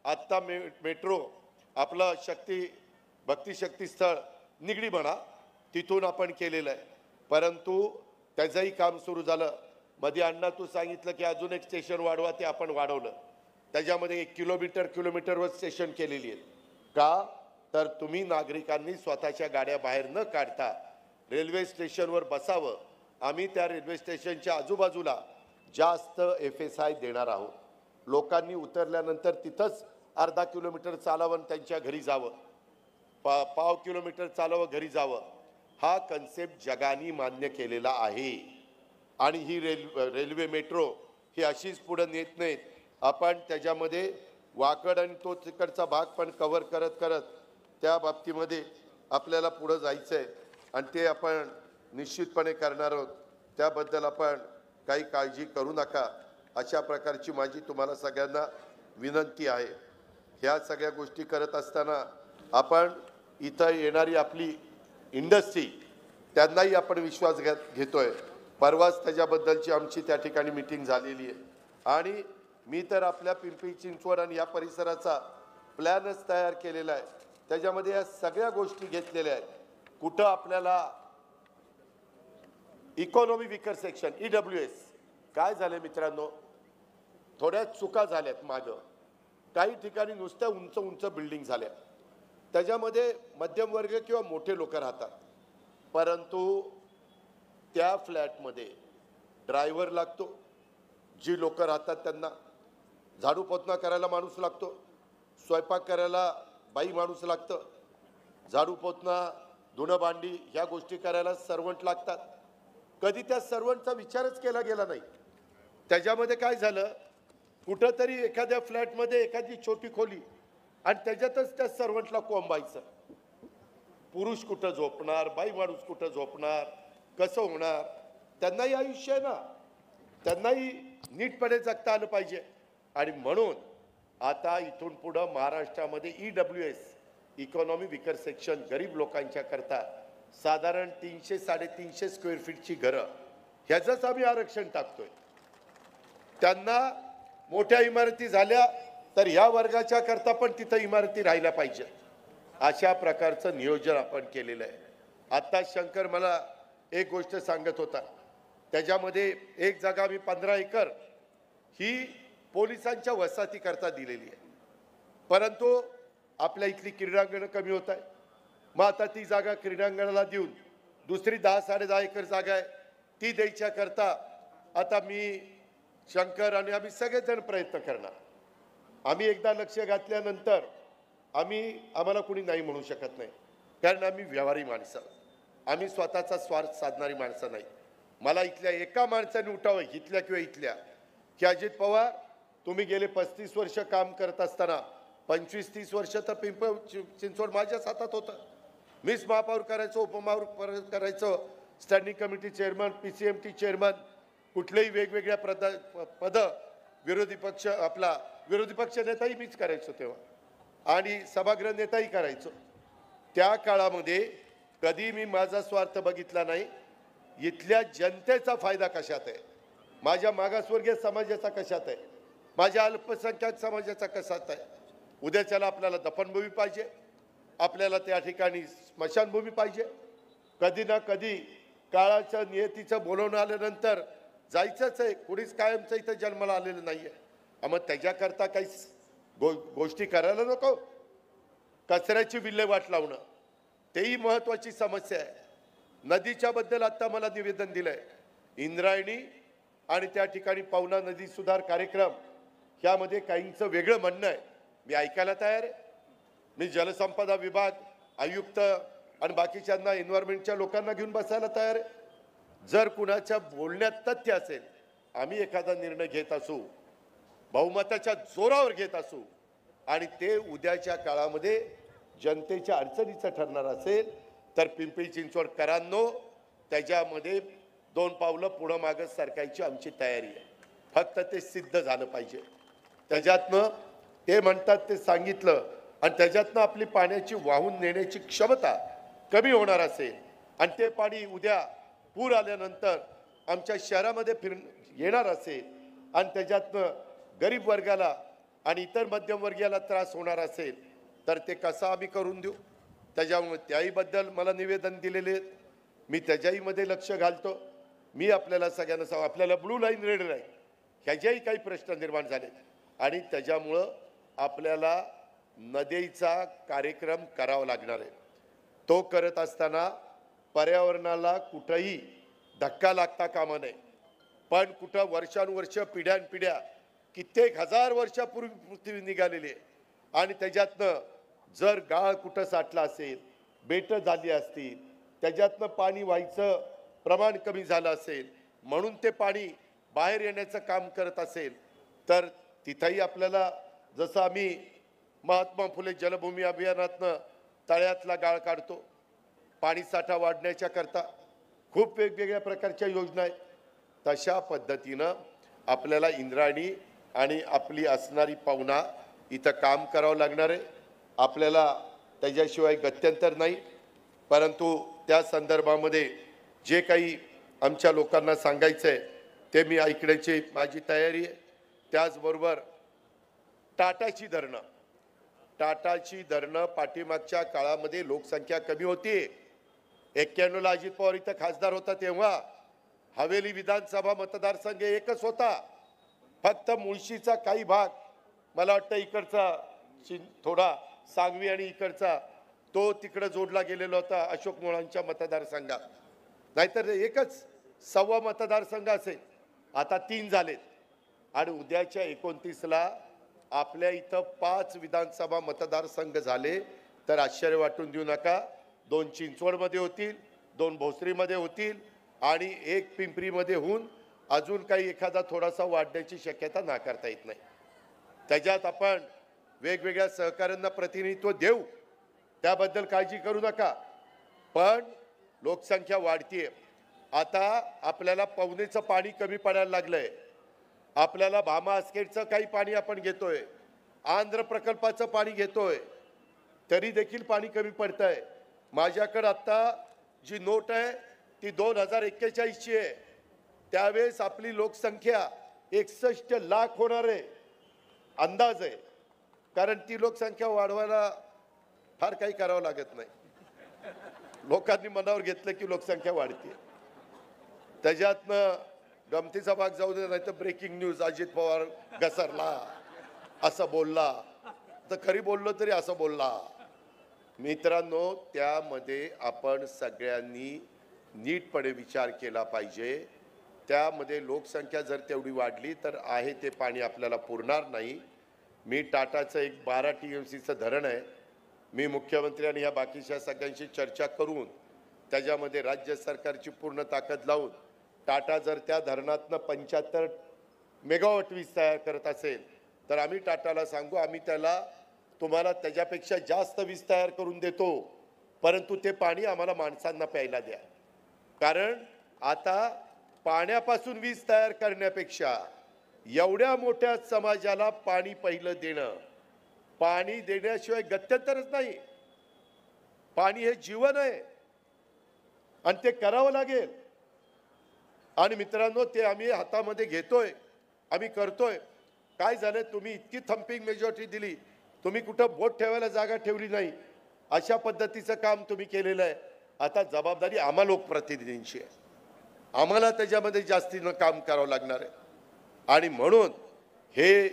आत्ता मेट्रो आपलं भक्ती शक्ती स्थळ निगडी म्हणा तिथून आपण केलेलं आहे, परंतु त्याचंही काम सुरू झालं। मध्ये अण्णा तू सांगितलं की अजून एक स्टेशन वाढवा, ते आपण वाढवलं। त्याच्यामध्ये 1 किलोमीटरवर स्टेशन केलेली आहेत। का तर तुम्ही नागरिकांनी स्वतःच्या गाड्या बाहेर न काढता रेल्वे स्टेशनवर बसावं। आम्ही त्या रेल्वे स्टेशनच्या आजूबाजूला जास्त FSI देणार आहोत। लोकांनी उतरल्यानंतर तिथंच अर्धा किलोमीटर चालावं, त्यांच्या घरी जावं, पाव किलोमीटर चालावं, घरी जावं। हा कन्सेप्ट जगाने मान्य केलेला आहे आणि ही रेल्वे मेट्रो ही अशीच पुढे नेत नाहीत। आपण त्याच्यामध्ये वाकड आणि तो तिकडचा भाग पण कव्हर करत करत त्या बाबतीमध्ये आपल्याला पुढे जायचं आहे आणि ते आपण निश्चितपणे करणार आहोत। त्याबद्दल आपण काही काळजी करू नका, अशा प्रकारची माझी तुम्हाला सगळ्यांना विनंती आहे। ह्या सगळ्या गोष्टी करत असताना आपण इथं येणारी आपली इंडस्ट्री त्यांनाही आपण विश्वास घेतोय। परवाच त्याच्याबद्दलची आमची त्या ठिकाणी मीटिंग झालेली आहे आणि मी तर आपल्या पिंपरी चिंचवड आणि या परिसराचा प्लॅनच तयार केलेला आहे। त्याच्यामध्ये या सगळ्या गोष्टी घेतलेल्या आहेत। कुठं आपल्याला इकॉनॉमी विकर सेक्शन EWS काय झाले मित्रांनो, थोड्या चुका झाल्यात मागं। काही ठिकाणी नुसत्या उंच उंच बिल्डिंग झाल्या, त्याच्यामध्ये मध्यमवर्ग किंवा मोठे लोक राहतात, परंतु त्या फ्लॅटमध्ये ड्रायव्हर लागतो, जी लोक राहतात त्यांना झाडू पोछा करायला माणूस लागतो, स्वयंपाक करायला बाई माणूस लागतं, झाडू पोछा धुणं भांडी ह्या गोष्टी करायला सर्वंट लागतात. कधी त्या सर्वंटचा विचारच केला गेला नाही. त्याच्यामध्ये काय झालं, कुठंतरी एखाद्या फ्लॅटमध्ये एखादी छोटी खोली आणि त्याच्यातच त्या सर्वंटला कोंबायचं. पुरुष कुठं झोपणार, बाई माणूस कुठं झोपणार, कसं होणार? त्यांनाही आयुष्य आहे ना, त्यांनाही नीटपणे जगता आलं पाहिजे. आणि म्हणून आता इथून पुढं महाराष्ट्रामध्ये EWS इकॉनॉमी विकर सेक्शन गरीब लोकांच्या करता साधारण 300-350 स्क्वेअर फीटची घरं ह्याचंच आम्ही आरक्षण टाकतोय. त्यांना मोठ्या इमारती झाल्या तर ह्या वर्गाच्या करता पण तिथं इमारती राहिल्या पाहिजे, अशा प्रकारचं नियोजन आपण केलेलं आहे. आता शंकर मला एक गोष्ट सांगत होता, त्याच्यामध्ये एक जागा मी 15 एकर ही पोलिसांच्या वसाहतीकरता दिलेली आहे. परंतु आपल्या इथली क्रीडांगणं कमी होत आहे. मग आता ती जागा क्रीडांगणाला देऊन दुसरी 10-10.5 एकर जागा आहे ती द्यायच्या करता आता मी, शंकर आणि आम्ही सगळेजण प्रयत्न करणार. आम्ही एकदा लक्ष घातल्यानंतर आम्हाला कुणी नाही म्हणू शकत नाही, कारण आम्ही व्यवहारी माणसं, आम्ही स्वतःचा स्वार्थ साधणारी माणसं नाही. मला इथल्या एका माणसाने उठावं, इथल्या किंवा इथल्या, की अजित पवार तुम्ही गेले 35 वर्ष काम करत असताना 25-30 वर्ष तर पिंपरी चिंचवड माझ्याच हातात होतं. मीच महापौर करायचो, उपमहापौर करायचो, standing committee chairman, PCMT chairman, कुठलेही वेगवेगळ्या पद, विरोधी पक्ष नेताही मीच करायचो तेव्हा, आणि सभागृह नेताही करायचो. त्या काळामध्ये कधी मी माझा स्वार्थ बघितला नाही. इथल्या जनतेचा फायदा कशात आहे, माझ्या मागासवर्गीय समाजाचा कशात आहे, माझ्या अल्पसंख्याक समाजाचा कशात आहे. उद्याच्याला आपल्याला दफनभूमी पाहिजे, आपल्याला त्या ठिकाणी स्मशानभूमी पाहिजे. कधी ना कधी काळाच्या नियतीचं बोलवून आल्यानंतर जायचंच आहे. कुणीच कायमचं इथं जन्माला आलेलं नाही आहे. मग त्याच्याकरता काही गोष्टी करायला नको. कचऱ्याची विल्हेवाट लावणं तेही महत्त्वाची समस्या आहे. नदीच्या बद्दल आता मला निवेदन दिलंय, इंद्रायणी आणि त्या ठिकाणी पवना नदी सुधार कार्यक्रम ह्यामध्ये काहींचं वेगळं म्हणणं आहे. मी ऐकायला तयार आहे. मी जलसंपदा विभाग आयुक्त आणि बाकीच्यांना, एन्व्हायरमेंटच्या लोकांना घेऊन बसायला तयार आहे. जर कुणाच्या बोलण्यात तथ्य असेल, आम्ही एखादा निर्णय घेत असू, बहुमताच्या जोरावर घेत असू, आणि ते उद्याच्या काळामध्ये जनतेच्या अडचणीचं ठरणार असेल, तर पिंपरी चिंचवडकरांनो त्याच्यामध्ये 2 पावलं पुढं मागं सरकायची आमची तयारी आहे. फक्त ते सिद्ध झालं पाहिजे. त्याच्यातनं ते म्हणतात ते सांगितलं आणि त्याच्यातनं आपली पाण्याची वाहून नेण्याची क्षमता कमी होणार असेल आणि ते पाणी उद्या पूर आल्यानंतर आमच्या शहरामध्ये येणार असेल आणि त्याच्यातनं गरीब वर्गाला आणि इतर मध्यमवर्गीयाला त्रास होणार असेल, तर ते कसं आम्ही करून देऊ. त्याच्यामुळे त्याहीबद्दल मला निवेदन दिलेले आहेत. मी त्याच्याहीमध्ये लक्ष घालतो. मी आपल्याला सगळ्यांना सांगू, आपल्याला ब्लू लाईन रेड लाईन ह्याच्याही काही प्रश्न निर्माण झाले आणि त्याच्यामुळं आपल्याला नदीचा कार्यक्रम करावा लागणार आहे. तो करत असताना पर्यावरणाला कुठंही धक्का लागता कामा नये. पण कुठं वर्षानुवर्ष पिढ्यानपिढ्या कित्येक हजार वर्षापूर्वी पृथ्वी निघालेली आहे आणि त्याच्यातनं जर गाळ कुठं साठला असेल, बेटं झाली असतील, त्याच्यातनं पाणी व्हायचं प्रमाण कमी झालं असेल, म्हणून ते पाणी बाहेर येण्याचं काम करत असेल, तर तिथंही आपल्याला, जसं आम्ही महात्मा फुले जलभूमी अभियानातनं तळ्यातला गाळ काढतो, पाणी साठा वाढण्याच्या करता खूप वेगवेगळ्या प्रकारच्या योजना आहेत, तशा पद्धतीनं आपल्याला इंद्रायणी आणि आपली असणारी पवना इथं काम करावं लागणार आहे. आपल्याला त्याच्याशिवाय गत्यंतर नाही. परंतु त्या संदर्भामध्ये जे काही आमच्या लोकांना सांगायचं आहे ते मी ऐकण्याची माझी तयारी आहे. त्याचबरोबर टाटाची धरणं पाठीमागच्या काळामध्ये लोकसंख्या कमी होती. 91ला अजित पवार इथं खासदार होता तेव्हा हवेली विधानसभा मतदारसंघ एकच होता. फक्त मुळशीचा काही भाग, मला वाटतं इकडचा थोडा सांगवी आणि इकडचा तो तिकडे जोडला गेलेला होता अशोक मोळांच्या मतदारसंघात. नाहीतर एकच 1.25 मतदारसंघ असेल. आता 3 झालेत. आणि उद्याच्या 29ला आपल्या इथं 5 विधानसभा मतदारसंघ झाले तर आश्चर्य वाटून देऊ नका. 2 चिंचवडमध्ये होतील, 2 भोसरीमध्ये होतील आणि 1 पिंपरीमध्ये होऊन अजून काही एखादा थोडासा वाढण्याची शक्यता नाकारता येत नाही. त्याच्यात आपण वेगवेगळ्या सहकाऱ्यांना प्रतिनिधित्व देऊ, त्याबद्दल काळजी करू नका. पण लोकसंख्या वाढतीये. आता आपल्याला पवनेचं पाणी कमी पडायला लागलंय. आपल्याला भामा आसखेडचं काही पाणी आपण घेतोय, आंध्र प्रकल्पाचं पाणी घेतोय, तरी देखील पाणी कमी पडतंय. माझ्याकडे आता जी नोट आहे ती 2041ची आहे. त्यावेळेस आपली लोकसंख्या 61 लाख होणार आहे अंदाज आहे. कारण ती लोकसंख्या वाढवायला फार काही करावं लागत नाही. लोकांनी मनावर घेतलं की लोकसंख्या वाढते. त्याच्यातनं गमतीचा भाग जाऊ दे, नाही तर ब्रेकिंग न्यूज अजित पवार घसरला असं बोलला, तर खरी बोललो तरी असं बोलला. मित्रांनो, त्यामध्ये आपण सगळ्यांनी नीटपणे विचार केला पाहिजे. त्यामध्ये लोकसंख्या जर तेवढी वाढली तर आहे ते पाणी आपल्याला पुरणार नाही. मी टाटाचं एक 12 TMCचं धरण आहे. मी मुख्यमंत्री आणि ह्या बाकीच्या सगळ्यांशी चर्चा करून त्याच्यामध्ये राज्य सरकारची पूर्ण ताकद लावून टाटा जर त्या धरणातनं 75 मेगावॉट वीज तयार करत असेल तर आम्ही टाटाला सांगू, आम्ही त्याला तुम्हाला त्याच्यापेक्षा जास्त वीज तयार करून देतो, परंतु ते पाणी आम्हाला माणसांना प्यायला द्या. कारण आता पाण्यापासून वीज तयार करण्यापेक्षा एवढ्या मोठ्या समाजाला पाणी पहिलं देणं, पाणी देण्याशिवाय गत्यंतरच नाही. पाणी हे जीवन आहे आणि ते करावं लागेल. आणि मित्रांनो, ते आम्ही हातामध्ये घेतोय, आम्ही करतोय. काय झालं, तुम्ही इतकी थम्पिंग मेजॉरिटी दिली, तुम्ही कुठं बोट ठेवायला जागा ठेवली नाही, अशा पद्धतीचं काम तुम्ही केलेलं आहे. आता जबाबदारी आम्हा लोकप्रतिनिधींची आहे. आम्हाला त्याच्यामध्ये जास्तीनं काम करावं लागणार आहे. आणि म्हणून हे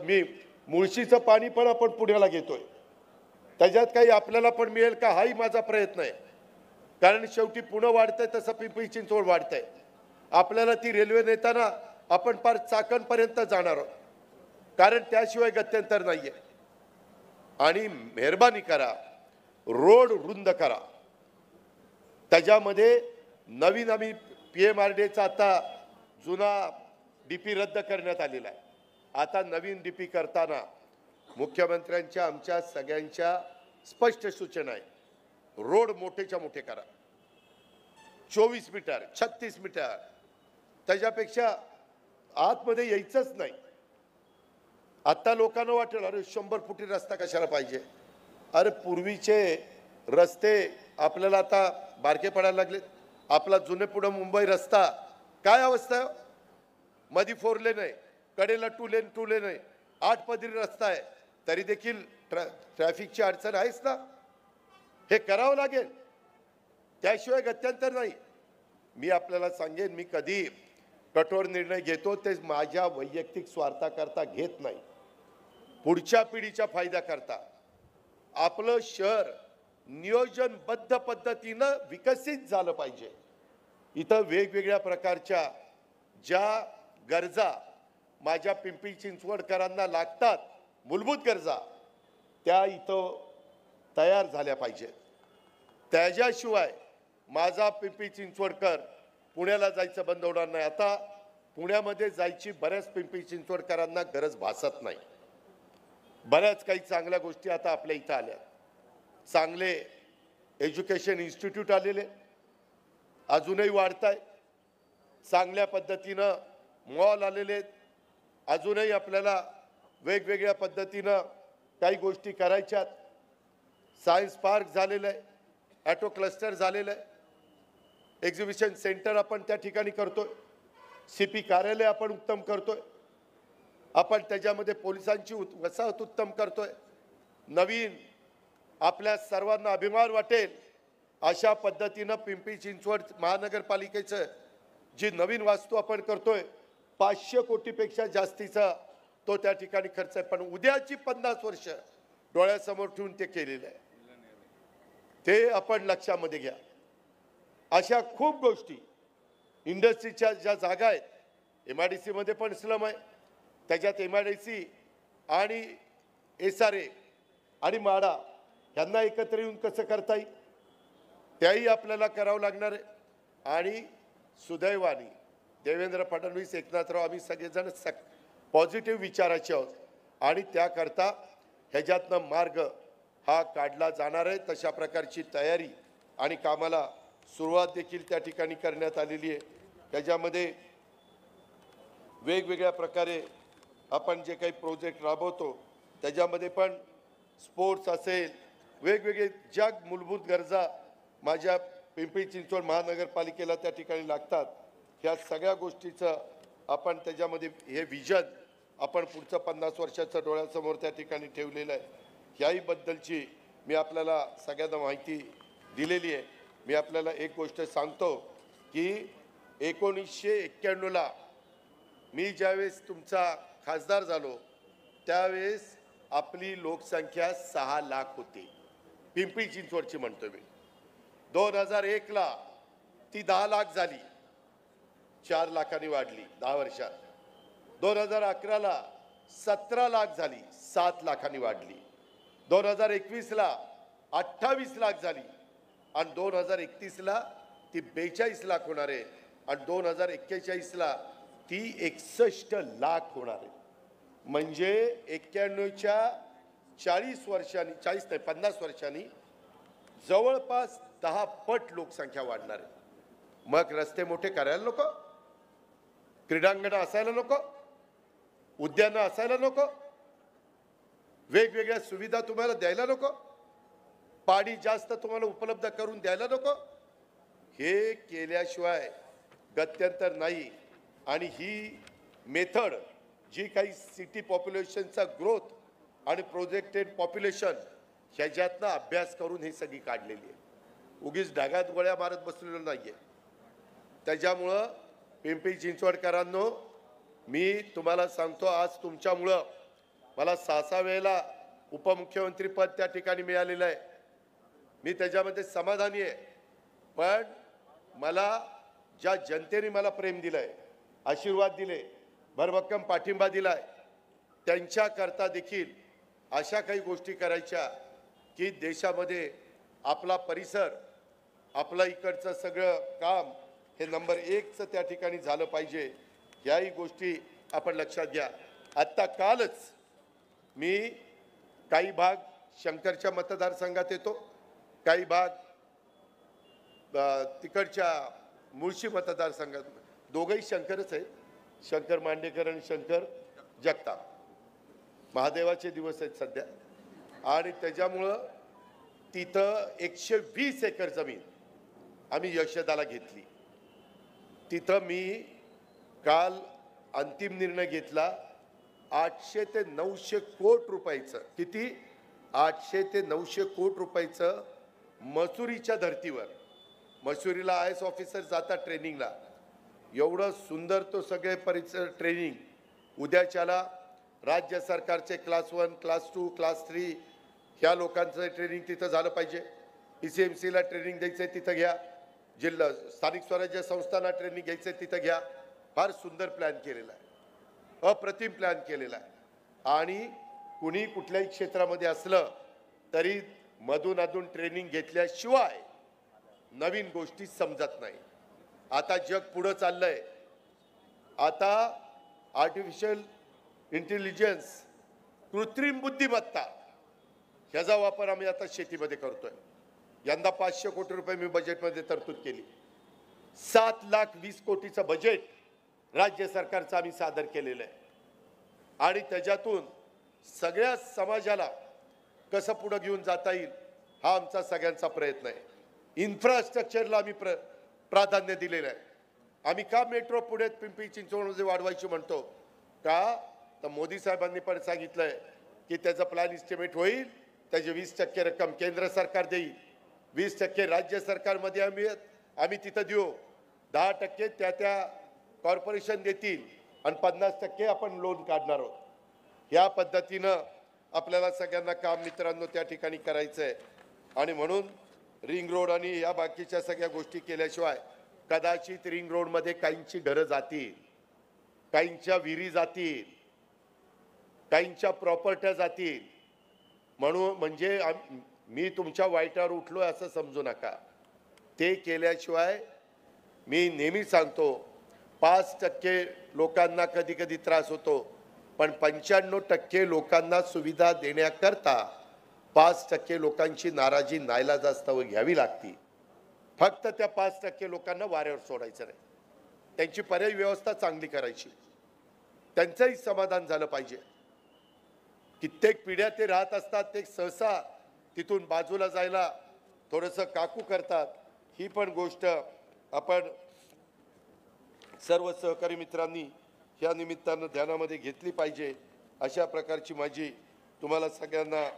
मी मुळशीचं पाणी पण आपण पुण्याला घेतोय. त्याच्यात काही आपल्याला पण मिळेल का, हाही माझा प्रयत्न आहे. कारण शेवटी पुणे वाढतंय तसं पिंपरी चिंचवड वाढतंय. आपल्याला ती रेल्वे नेताना आपण फार चाकणपर्यंत जाणार आहोत, कारण त्याशिवाय गत्यंतर नाहीये. आणि मेहरबानी करा, रोड रुंद करा. त्याच्यामध्ये नवीन आम्ही PMRDचा आता जुना DP रद्द करण्यात आलेला आहे. आता नवीन DP करताना मुख्यमंत्र्यांच्या आमच्या सगळ्यांच्या स्पष्ट सूचना आहे. रोड मोठेच्या मोठे करा, 24 मीटर 36 मीटर, त्याच्यापेक्षा आतमध्ये यायचंच नाही. आता लोकांना वाटेल अरे 100 फुटी रस्ता कशाला पाहिजे. अरे पूर्वीचे रस्ते आपल्याला आता बारके पडायला लागलेत. आपला जुने पुणे मुंबई रस्ता काय अवस्था आहे, मधी 4 लेन आहे, कडेला 2 लेन आहे, 8 पदरी रस्ता आहे, तरी देखील ट्रॅफिकची अडचण आहेच ना. हे करावं लागेल, त्याशिवाय गत्यंतर नाही. मी आपल्याला सांगेन, मी कधी कठोर निर्णय घेतो ते माझ्या वैयक्तिक स्वार्थाकरता घेत नाही, पुढच्या पिढीच्या फायद्याकरता. आपलं शहर नियोजनबद्ध पद्धतीनं विकसित झालं पाहिजे. इथं वेगवेगळ्या प्रकारच्या ज्या गरजा माझ्या पिंपरी चिंचवडकरांना लागतात, मूलभूत गरजा, त्या इथं तयार झाल्या पाहिजेत. त्याच्याशिवाय माझा पिंपरी चिंचवडकर पुण्याला जायचं बंद होणार नाही. आता पुण्यामध्ये जायची बऱ्याच पिंपरी चिंचवडकरांना गरज भासत नाही. बऱ्याच काही चांगल्या गोष्टी आता आपल्या इथं आल्या. चांगले एज्युकेशन इन्स्टिट्यूट आलेले अजूनही वाढत आहे. चांगल्या पद्धतीनं मॉल आलेले आहेत. अजूनही आपल्याला वेगवेगळ्या पद्धतीनं काही गोष्टी करायच्यात. सायन्स पार्क झालेलं आहे, ॲटो क्लस्टर झालेलं आहे, एक्झिबिशन सेंटर आपण त्या ठिकाणी करतोय, CP कार्यालय आपण उत्तम करतोय, आपण त्याच्यामध्ये पोलिसांची वसाहत उत्तम करतोय. नवीन आपल्या सर्वांना अभिमान वाटेल अशा पद्धतीनं पिंपरी चिंचवड महानगरपालिकेचं जी नवीन वास्तू आपण करतोय, 500 कोटीपेक्षा जास्तीचा तो त्या ठिकाणी खर्च आहे. पण उद्याची 50 वर्ष डोळ्यासमोर ठेवून ते केलेलं आहे, ते आपण लक्षामध्ये घ्या. अशा खूप गोष्टी, इंडस्ट्रीच्या ज्या जागा आहेत MIDC मध्ये पण स्लम आहे, त्याच्यात MIDC आणि SRA आणि माडा यांना एकत्र येऊन कसं करता येईल त्याही आपल्याला करावं लागणार आहे. आणि सुदैवाने देवेंद्र फडणवीस, एकनाथराव आम्ही सगळेजण पॉझिटिव्ह विचाराचे आहोत आणि त्याकरता ह्याच्यातनं मार्ग हा काढला जाणार आहे. तशा प्रकारची तयारी आणि कामाला सुरुवात देखील त्या ठिकाणी करण्यात आलेली आहे. त्याच्यामध्ये वेगवेगळ्या प्रकारे आपण जे काही प्रोजेक्ट राबवतो त्याच्यामध्ये पण स्पोर्ट्स असेल, वेगवेगळे ज्या मूलभूत गरजा माझ्या पिंपरी चिंचवड महानगरपालिकेला त्या ठिकाणी लागतात, ह्या सगळ्या गोष्टीचं आपण त्याच्यामध्ये हे विजन आपण पुढचं 50 वर्षाचं डोळ्यासमोर त्या ठिकाणी ठेवलेलं आहे. ह्याही बद्दलची मी आपल्याला सगळ्यांना माहिती दिलेली आहे. मी आपल्याला एक गोष्ट सांगतो की 1991ला मी ज्यावेळेस तुमचा खासदार झालो त्यावेळेस आपली लोकसंख्या 6 लाख होती, पिंपरी चिंचवडची म्हणतो मी. 2001ला ती 10 लाख झाली, 4 लाखांनी वाढली 10 वर्षात. 2011ला 17 लाख झाली, 7 लाखांनी वाढली. 2021ला 28 लाख झाली आणि 2031ला ती 42 लाख होणार आहे आणि 2041ला ती 61 लाख होणार आहे. म्हणजे 91च्या 40 वर्षांनी, 40 नाही 50 वर्षांनी जवळपास 10 पट लोकसंख्या वाढणार आहे. मग रस्ते मोठे करायला नको, क्रीडांगण असायला नको, उद्यानं असायला नको, वेगवेगळ्या सुविधा तुम्हाला द्यायला नको, पाणी जास्त तुम्हाला उपलब्ध करून द्यायला नको. हे केल्याशिवाय गत्यंतर नाही. आणि ही मेथड जी काही सिटी पॉप्युलेशनचा ग्रोथ आणि प्रोजेक्टेड पॉप्युलेशन ह्याच्यातनं अभ्यास करून ही सगळी काढलेली आहे. उगीच ढगात गोळ्या मारत बसलेलो नाही आहे. त्याच्यामुळं पिंपरी चिंचवडकरांनो, मी तुम्हाला सांगतो, आज तुमच्यामुळं मला 6 वेळेला उपमुख्यमंत्री पद त्या ठिकाणी मिळालेलं आहे. मी त्याच्यामध्ये समाधानी आहे. पण मला ज्या जनतेने मला प्रेम दिलंय, आशीर्वाद दिले, भरभक्कम पाठिंबा दिलाय, त्यांच्याकरता देखील अशा काही गोष्टी करायच्या की देशामध्ये आपला परिसर, आपला इकडचं सगळं काम हे नंबर 1चं त्या ठिकाणी झालं पाहिजे. याही गोष्टी आपण लक्षात घ्या. आत्ता कालच मी काही भाग शंकरच्या मतदारसंघात येतो, काही भाग तिकडच्या मुळशी मतदारसंघात, दोघंही शंकरच आहेत, शंकर मांडेकर आणि शंकर जगताप. महादेवाचे दिवस आहेत सध्या. आणि त्याच्यामुळं तिथं 120 एकर जमीन आम्ही यशदाला घेतली. तिथं मी काल अंतिम निर्णय घेतला 800 ते 900 कोटी रुपयाचं. किती? 800 ते 900 कोटी रुपयाचं मसुरीच्या धर्तीवर. मसुरीला IAS ऑफिसर जातात ट्रेनिंगला. एवढं सुंदर तो सगळे परिसर ट्रेनिंग. उद्याच्याला राज्य सरकारचे क्लास 1, क्लास 2, क्लास 3 ह्या लोकांचं ट्रेनिंग तिथं झालं पाहिजे. PCMCला ट्रेनिंग द्यायचं आहे तिथं घ्या, जिल्हा स्थानिक स्वराज्य संस्थांना ट्रेनिंग घ्यायचं आहे तिथं घ्या. फार सुंदर प्लॅन केलेला आहे, अप्रतिम प्लॅन केलेला आहे. आणि कुणी कुठल्याही क्षेत्रामध्ये असलं तरी मधून अधून ट्रेनिंग घेतल्याशिवाय नवीन गोष्टी समजत नाही. आता जग पुढं चाललंय. आता आर्टिफिशियल इंटेलिजन्स, कृत्रिम बुद्धिमत्ता ह्याचा वापर आम्ही आता शेतीमध्ये करतोय. यंदा 500 कोटी रुपये मी बजेटमध्ये तरतूद केली. 7,20,00,000 कोटीचं बजेट राज्य सरकारचं आम्ही सादर केलेलं आहे. आणि त्याच्यातून सगळ्या समाजाला कसं पुढे घेऊन जाता येईल हा आमचा सगळ्यांचा प्रयत्न आहे. इन्फ्रास्ट्रक्चरला आम्ही प्राधान्य दिलेलं आहे. आम्ही का मेट्रो पुढे पिंपरी चिंचवडमध्ये वाढवायची म्हणतो का, तर मोदी साहेबांनी पण सांगितलंय की त्याचा प्लॅन इस्टिमेट होईल, त्याची 20% रक्कम केंद्र सरकार देईल, 20% राज्य सरकारमध्ये आम्ही तिथं देऊ, 10% त्या कॉर्पोरेशन देतील आणि 50% आपण लोन काढणार आहोत. या पद्धतीनं आपल्याला सगळ्यांना काम मित्रांनो त्या ठिकाणी करायचं आहे. आणि म्हणून रिंग रोड आणि या बाकीच्या सगळ्या गोष्टी केल्याशिवाय कदाचित रिंग रोडमध्ये काहींची घरं जातील. काहींच्या विहिरी जातील, काहींच्या प्रॉपर्ट्या जातील, म्हणून म्हणजे मी तुमच्या वाईटावर उठलोय असं समजू नका. ते केल्याशिवाय मी नेहमी सांगतो 5% लोकांना कधी कधी त्रास होतो, पण 95% लोकांना सुविधा देण्याकरता 5% लोकांची नाराजी नाईलाजास्तव घ्यावी लागती. फक्त त्या 5% लोकांना वाऱ्यावर सोडायचं नाही, त्यांची पर्यायी व्यवस्था चांगली करायची, त्यांचंही समाधान झालं पाहिजे. कित्येक पिढ्या ते राहत असतात, ते सहसा तिथून बाजूला जायला थोडंसं काकू करतात. ही पण गोष्ट आपण सर्व सहकारी मित्रांनी या निमित्तानं ध्यानामध्ये घेतली पाहिजे. अशा प्रकारची माझी तुम्हाला सगळ्यांना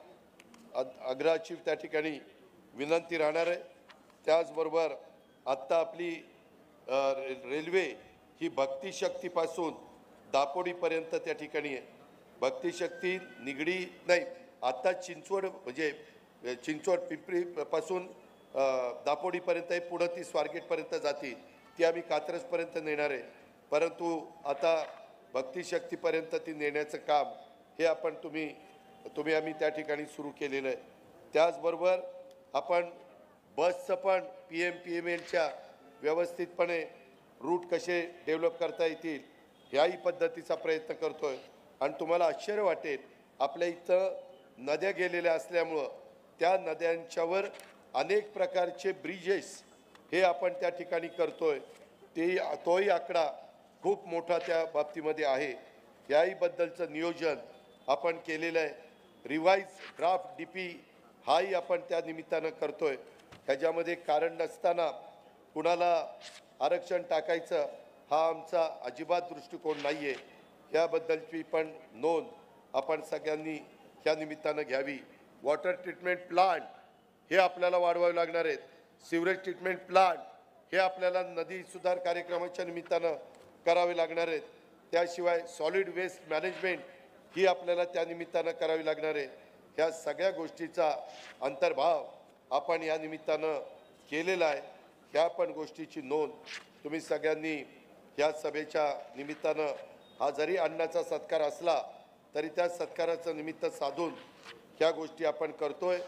आग्रहाची त्या ठिकाणी विनंती राहणार आहे. त्याचबरोबर आत्ता आपली रेल्वे ही भक्तिशक्तीपासून दापोडीपर्यंत त्या ठिकाणी आहे. भक्तिशक्ती निगडी नाही, आत्ता चिंचवड म्हणजे चिंचवड पिंपरीपासून दापोडीपर्यंत आहे, पुढं ती स्वारगेटपर्यंत जाते, ती आम्ही कात्रजपर्यंत नेणार आहे. परंतु आता भक्तिशक्तीपर्यंत ती नेण्याचं काम हे आपण तुम्ही आम्ही त्या ठिकाणी सुरू केलेलं आहे. त्याचबरोबर आपण बसचं पण PMPMLच्या व्यवस्थितपणे रूट कसे डेव्हलप करता येतील ह्याही पद्धतीचा प्रयत्न करतोय. आणि तुम्हाला आश्चर्य वाटेल, आपल्या इथं नद्या गेलेल्या असल्यामुळं त्या नद्यांच्यावर अनेक प्रकारचे ब्रिजेस हे आपण त्या ठिकाणी करतोय. तोही आकडा खूप मोठा त्या बाबतीमध्ये आहे. याही बद्दलचं नियोजन आपण केलेलं आहे. रिवाइज ड्राफ्ट DP हाही आपण त्या निमित्तानं करतोय. ह्याच्यामध्ये कारण नसताना कुणाला आरक्षण टाकायचं हा आमचा अजिबात दृष्टिकोन नाही आहे. याबद्दलची पण नोंद आपण सगळ्यांनी या निमित्तानं घ्यावी. वॉटर ट्रीटमेंट प्लांट हे आपल्याला वाढवावे लागणार आहेत. सिवरेज ट्रीटमेंट प्लांट हे आपल्याला नदी सुधार कार्यक्रमाच्या निमित्तानं करावे लागणार आहेत. त्याशिवाय सॉलिड वेस्ट मॅनेजमेंट ही आपल्याला त्या निमित्तानं करावी लागणार आहे. ह्या सगळ्या गोष्टीचा अंतर्भाव आपण या निमित्तानं केलेला आहे. ह्या पण गोष्टीची नोंद तुम्ही सगळ्यांनी ह्या सभेच्या निमित्तानं, हा जरी अन्नाचा सत्कार असला तरी त्या सत्काराचं निमित्त साधून ह्या गोष्टी आपण करतोय.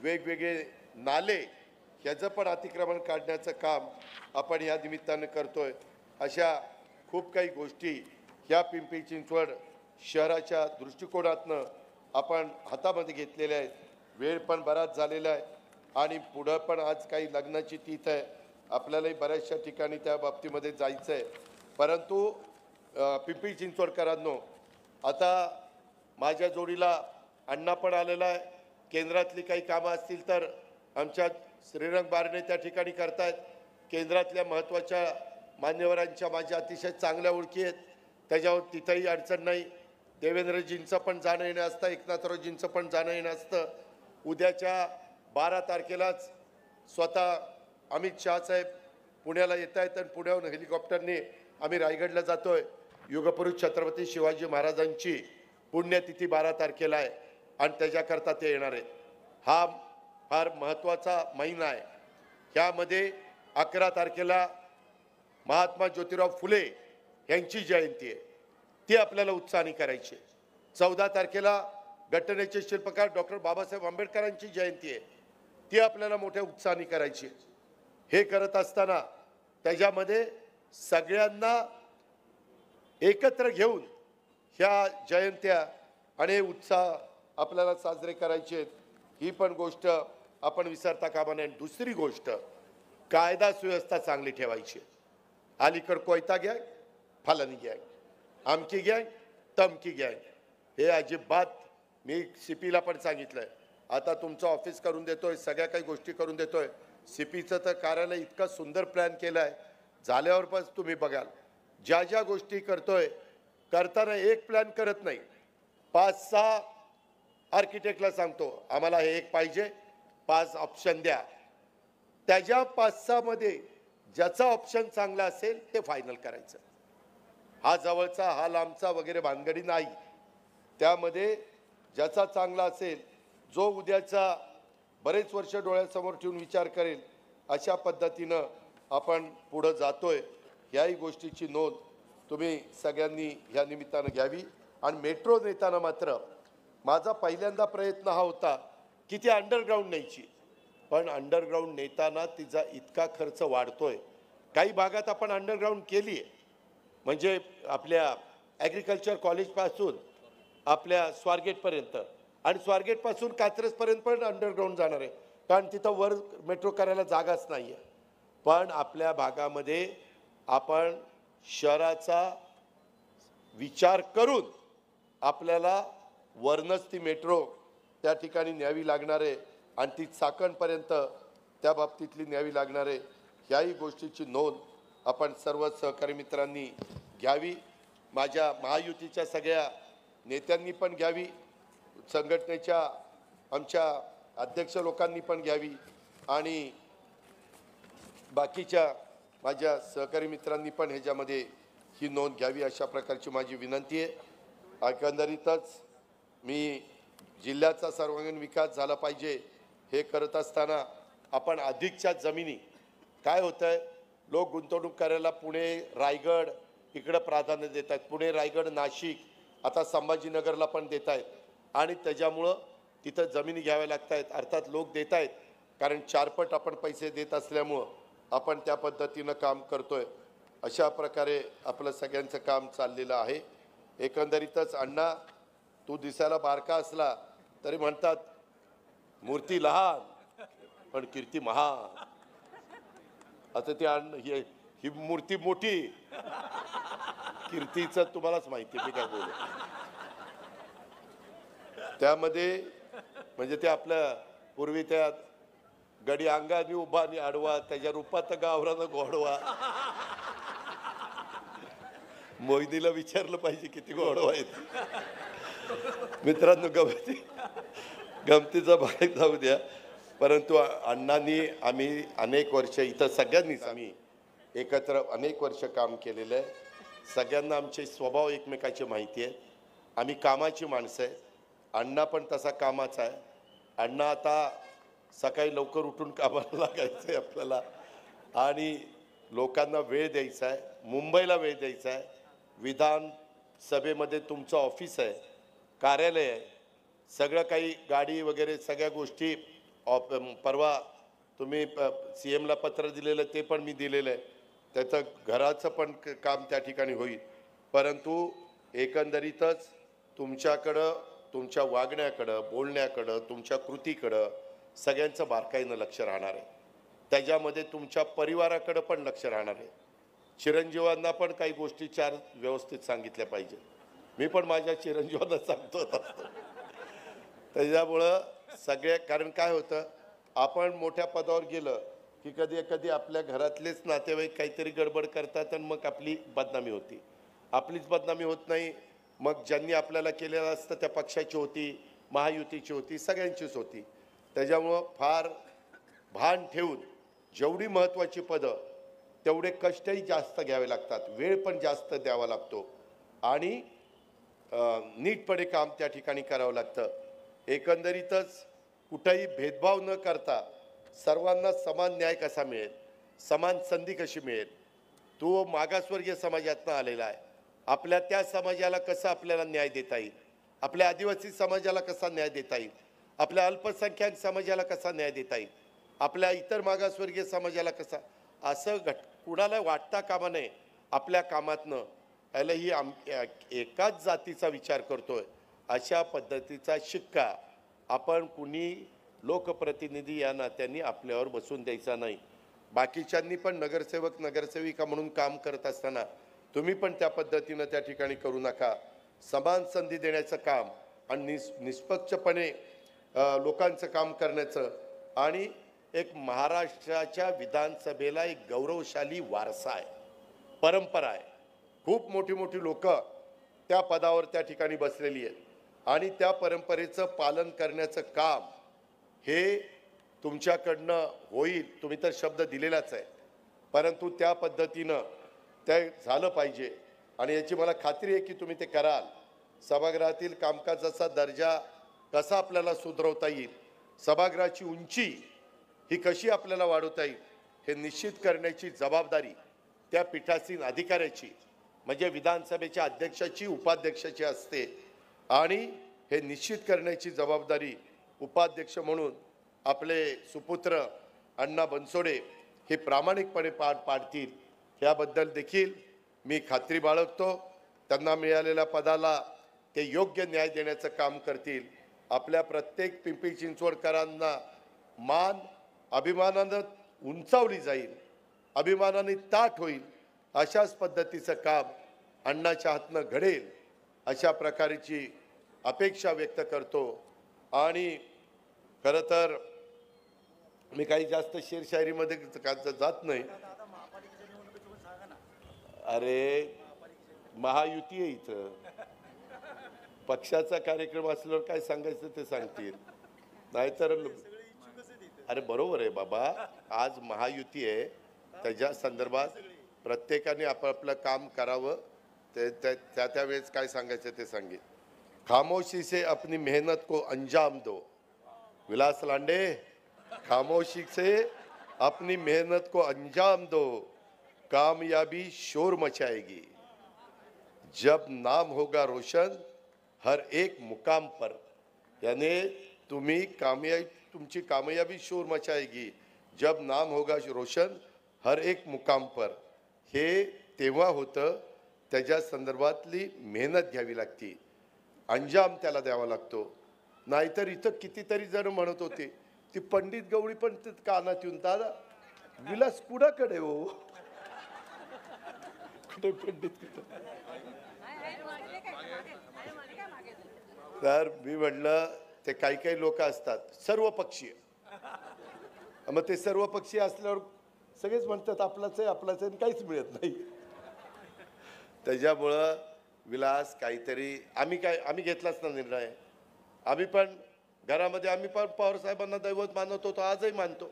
वेगवेगळे नाले ह्याचं पण अतिक्रमण काढण्याचं काम आपण या निमित्तानं करतोय. अशा खूप काही गोष्टी ह्या पिंपरी चिंचवड शहराच्या दृष्टिकोनातनं आपण हातामध्ये घेतलेल्या आहेत. वेळ पण बराच झालेला आहे आणि पुढं पण आज काही लग्नाची तीथ आहे, आपल्यालाही बऱ्याचशा ठिकाणी त्या बाबतीमध्ये जायचं आहे. परंतु पिंपरी चिंचवडकरांनो, आता माझ्या जोडीला अण्णा पण आलेला आहे. केंद्रातली काही कामं असतील तर आमच्या श्रीरंग बारणे त्या ठिकाणी करतायत. केंद्रातल्या महत्त्वाच्या मान्यवरांच्या माझ्या अतिशय चांगल्या ओळखी आहेत, त्याच्यावर तिथंही अडचण नाही. देवेंद्रजींचं पण जाणं येणं असतं, एकनाथरावजींचं पण जाणं येणं असतं. उद्याच्या 12 तारखेलाच स्वतः अमित शाह साहेब पुण्याला येत आहेत आणि पुण्याहून हेलिकॉप्टरने आम्ही रायगडला जातोय. युगपुरुष छत्रपती शिवाजी महाराजांची पुण्यतिथी 12 तारखेला आहे आणि त्याच्याकरता ते येणार आहेत. हा फार महत्त्वाचा महिना आहे. ह्यामध्ये 11 तारखेला महात्मा ज्योतिराव फुले यांची जयंती आहे, ती आपल्याला उत्साहाने करायची. 14 तारखेला घटनेचे शिल्पकार डॉक्टर बाबासाहेब आंबेडकरांची जयंती आहे, ती आपल्याला मोठ्या उत्साहाने करायची. हे करत असताना त्याच्यामध्ये सगळ्यांना एकत्र घेऊन ह्या जयंत्या आणि उत्साह आपल्याला साजरे करायचे आहेत. ही पण गोष्ट आपण विसरता कामा नये. दुसरी गोष्ट, कायदा सुव्यवस्था चांगली ठेवायची. अलीकड कोयता गँग, फलानी गँग, आमकी गँग, तमकी गँग, हे अजिबात मी CPला पण सांगितलंय. आता तुमचं ऑफिस करून देतोय, सगळ्या काही गोष्टी करून देतोय. CPचं तर कार्यालय इतका सुंदर प्लॅन केला आहे, झाल्यावर पण तुम्ही बघाल. ज्या ज्या गोष्टी करतोय करताना एक प्लॅन करत नाही, 5-6 आर्किटेक्टला सांगतो आम्हाला हे एक पाहिजे, 5 ऑप्शन द्या. त्याच्या 5-6 मध्ये ज्याचा ऑप्शन चांगला असेल ते फायनल करायचं. हा जवळचा हा लांबचा वगैरे भानगडी नाही. त्यामध्ये ज्याचा चांगला असेल, जो उद्याचा बरेच वर्ष डोळ्यासमोर ठेवून विचार करेल, अशा पद्धतीनं आपण पुढे जातोय. याही गोष्टीची नोंद तुम्ही सगळ्यांनी ह्या निमित्तानं घ्यावी। आणि मेट्रो नेताना मात्र माझा पहिल्यांदा प्रयत्न हा होता की ती अंडरग्राऊंड न्यायची, पण अंडरग्राऊंड नेताना तिचा इतका खर्च वाढतोय। काही भागात आपण अंडरग्राऊंड केली आहे, म्हणजे आपल्या ॲग्रिकल्चर कॉलेजपासून आपल्या स्वारगेटपर्यंत आणि स्वारगेटपासून कात्रजपर्यंत पण अंडरग्राऊंड जाणार आहे, कारण तिथं वर मेट्रो करायला जागाच नाही आहे। पण आपल्या भागामध्ये आपण शहराचा विचार करून आपल्याला वरनच ती मेट्रो त्या ठिकाणी न्यावी लागणार आहे आणि ती चाकणपर्यंत त्या बाबतीतली न्यावी लागणार आहे। ह्याही गोष्टीची नोंद आपण सर्व सहकारी मित्रांनी घ्यावी, माझ्या महायुतीच्या सगळ्या नेत्यांनी पण घ्यावी, संघटनेच्या आमच्या अध्यक्ष लोकांनी पण घ्यावी आणि बाकीच्या माझ्या सहकारी मित्रांनी पण ह्याच्यामध्ये ही नोंद घ्यावी, अशा प्रकारची माझी विनंती आहे। एकंदरीतच मी जिल्ह्याचा सर्वांगीण विकास झाला पाहिजे हे करत असताना आपण अधिकच्या जमिनी काय होतंय, लोक गुंतवणूक करायला पुणे रायगड इकडं प्राधान्य देत आहेत, पुणे रायगड नाशिक आता संभाजीनगरला पण देत आहेत आणि त्याच्यामुळं तिथं जमिनी घ्याव्या लागत आहेत। अर्थात लोक देत आहेत कारण चारपट आपण पैसे देत असल्यामुळं आपण त्या पद्धतीनं काम करतोय। अशा प्रकारे आपलं सगळ्यांचं काम चाललेलं आहे। एकंदरीतच अण्णा, तू दिसायला बारका असला तरी म्हणतात मूर्ती लहान पण कीर्ती महान। आता ती ही मूर्ती मोठी, कीर्तीचं तुम्हालाच माहिती, मी काय बोलू। त्यामध्ये म्हणजे ते आपल्या पूर्वी त्या गडी अंगाने उभा आणि आडवा, त्याच्या रूपात गावरानं गोडवा। मोहिनीला विचारलं पाहिजे किती गोडवा आहेत। मित्रांनो, गमतीचा भाग जाऊ द्या, परंतु अण्णांनी आम्ही अनेक वर्ष इथं सगळ्यांनीच आम्ही एकत्र अनेक वर्ष काम केलेलं आहे। सगळ्यांना आमचे स्वभाव एकमेकाची माहिती आहे, आम्ही कामाची माणसं आहे। अण्णा पण तसा कामाचा आहे। अण्णा आता सकाळी लवकर उठून कामाला लागायचं आहे आपल्याला आणि लोकांना वेळ द्यायचा आहे, मुंबईला वेळ द्यायचा आहे। विधानसभेमध्ये तुमचं ऑफिस आहे, कार्यालय आहे, सगळं काही गाडी वगैरे सगळ्या गोष्टी परवा तुम्ही CM ला पत्र दिलेलं ते पण मी दिलेलं आहे, त्याचं घराचं पण काम त्या ठिकाणी होईल। परंतु एकंदरीतच तुमच्याकडं, तुमच्या वागण्याकडं, बोलण्याकडं, तुमच्या कृतीकडं सगळ्यांचं बारकाईनं लक्ष राहणार आहे। त्याच्यामध्ये तुमच्या परिवाराकडं पण लक्ष राहणार आहे। चिरंजीवांना पण काही गोष्टी चार व्यवस्थित सांगितल्या पाहिजे, मी पण माझ्या चिरंजीवांना सांगतो असतो। त्याच्यामुळं सगळे, कारण काय होतं, आपण मोठ्या पदावर गेलं की कधी कधी आपल्या घरातलेच नातेवाईक काहीतरी गडबड करतात आणि मग आपली बदनामी होती। आपलीच बदनामी होत नाही, मग ज्यांनी आपल्याला केलेलं असतं त्या पक्षाची होती, महायुतीची होती, सगळ्यांचीच होती। त्याच्यामुळं फार भान ठेवून जेवढी महत्त्वाची पदं तेवढे कष्टही जास्त घ्यावे लागतात, वेळ पण जास्त द्यावा लागतो आणि नीटपणे काम त्या ठिकाणी करावं लागतं। एकंदरीतच कुठेही भेदभाव न करता सर्वांना समान न्याय कसा मिळेल, समान संधी कशी मिळेल, तो मागासवर्गीय समाजातनं आलेला आहे, आपल्या त्या समाजाला कसा आपल्याला न्याय देता येईल, आपल्या आदिवासी समाजाला कसा न्याय देता येईल, आपल्या अल्पसंख्याक समाजाला कसा न्याय देता येईल, आपल्या इतर मागासवर्गीय समाजाला कसा, असं कुणाला वाटता कामा नये आपल्या कामातनं याला ही एकाच जातीचा विचार करतोय अशा पद्धतीचा शिक्का आपण कुणी लोकप्रतिनिधी या नात्यांनी आपल्यावर बसून द्यायचा नाही। बाकीच्यांनी पण नगरसेवक नगरसेविका म्हणून काम करत असताना तुम्ही पण त्या पद्धतीनं त्या ठिकाणी करू नका। समान संधी देण्याचं काम आणि निष्पक्षपणे लोकांचं काम करण्याचं, आणि एक महाराष्ट्राच्या विधानसभेला एक गौरवशाली वारसा आहे, परंपरा आहे। खूप मोठी मोठी लोक त्या पदावर त्या ठिकाणी बसलेली आहेत आणि त्या परंपरेचं पालन करण्याचं काम हे तुमच्याकडनं होईल। तुम्ही तर शब्द दिलेलाच आहे, परंतु त्या पद्धतीनं ते झालं पाहिजे आणि याची मला खात्री आहे की तुम्ही ते कराल। सभागृहातील कामकाजाचा दर्जा कसा आपल्याला सुधारवता येईल, सभागृहाची उंची ही कशी आपल्याला वाढवता येईल हे निश्चित करण्याची जबाबदारी त्या पीठासीन अधिकाऱ्याची म्हणजे विधानसभेच्या अध्यक्षाची उपाध्यक्षाची असते आणि हे निश्चित करण्याची जबाबदारी उपाध्यक्ष म्हणून आपले सुपुत्र अण्णा बनसोडे हे प्रामाणिकपणे पार पाडतील याबद्दल देखील मी खात्री बाळगतो। त्यांना मिळालेल्या पदाला ते योग्य न्याय देण्याचं काम करतील। आपल्या प्रत्येक पिंपरी चिंचवडकरांना मान अभिमानाने उंचावली जाईल, अभिमानाने ताठ होईल अशाच पद्धतीचं काम अण्णाच्या हातनं घडेल अशा प्रकारची अपेक्षा व्यक्त करतो। आणि खरं तर मी काही जास्त शेरशायरीमध्ये जात नाही। अरे महायुती आहे इथं, पक्षाचा कार्यक्रम असल्यावर काय सांगायचं ते सांगतील, नाहीतर अरे बरोबर आहे बाबा, आज महायुती आहे, त्याच्या संदर्भात प्रत्येकाने आपापलं काम करावं, त्या वेळेस काय सांगायचं ते सांगेल। खामोशी से अपनी मेहनत को अंजाम दो, विलास लांडे, खामोशी से अपनी मेहनत को अंजाम दो, कामयाबी शोर मचाएगी, जब नाम होगा रोशन हर एक मुकाम पर। यानी तुमची कामयाबी शोर मचाएगी जब नाम होगा रोशन हर एक मुकाम पर। हे तेव्हा होतं त्याच्या संदर्भातली मेहनत घ्यावी लागते, अंजाम त्याला द्यावा लागतो। नाहीतर इथं कितीतरी जण म्हणत होते, ती पंडित गवळी पण कानात येऊन, दादा विलास कुणाकडे हो, कुठे पंडित कुठे। तर मी म्हटलं ते काही काही लोक असतात सर्व पक्षीय, मग ते सर्व पक्षीय असल्यावर सगळेच म्हणतात आपलाच आहे आपलाच आहे, काहीच मिळत नाही। त्याच्यामुळं विलास काहीतरी आम्ही घेतलाच ना निर्णय। आम्ही पण घरामध्ये आम्ही पण पवार साहेबांना दैवत मानत होतो, आजही मानतो,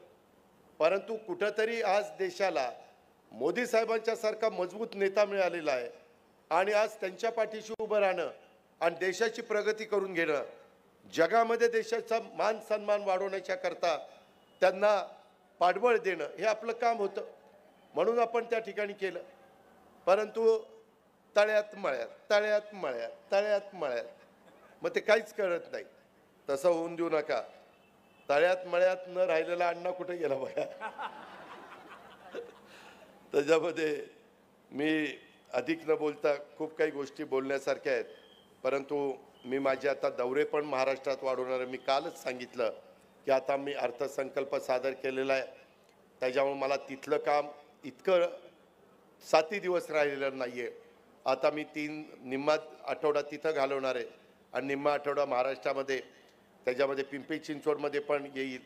परंतु कुठंतरी आज देशाला मोदी साहेबांच्या सारखा मजबूत नेता मिळालेला आहे आणि आज त्यांच्या पाठीशी उभं राहणं आणि देशाची प्रगती करून घेणं, जगामध्ये देशाचा मान सन्मान वाढवण्याच्या करता त्यांना पाठबळ देणं हे आपलं काम होतं, म्हणून आपण त्या ठिकाणी केलं। परंतु तळ्यात मळ्यात मग ते काहीच कळत नाही। तसं होऊन देऊ नका, तळ्यात मळ्यात न राहिलेला अण्णा कुठे गेला बघा। त्याच्यामध्ये मी अधिक न बोलता खूप काही गोष्टी बोलण्यासारख्या आहेत, परंतु मी माझे आता दौरे पण महाराष्ट्रात वाढवणार आहे। मी कालच सांगितलं की आता मी अर्थसंकल्प सादर केलेला आहे, त्याच्यामुळे मला तिथलं काम इतकं 7 दिवस राहिलेलं नाही आहे। आता मी निम्मा आठवडा तिथं घालवणार आहे आणि निम्मा आठवडा महाराष्ट्रामध्ये, त्याच्यामध्ये पिंपरी चिंचवडमध्ये पण येईल,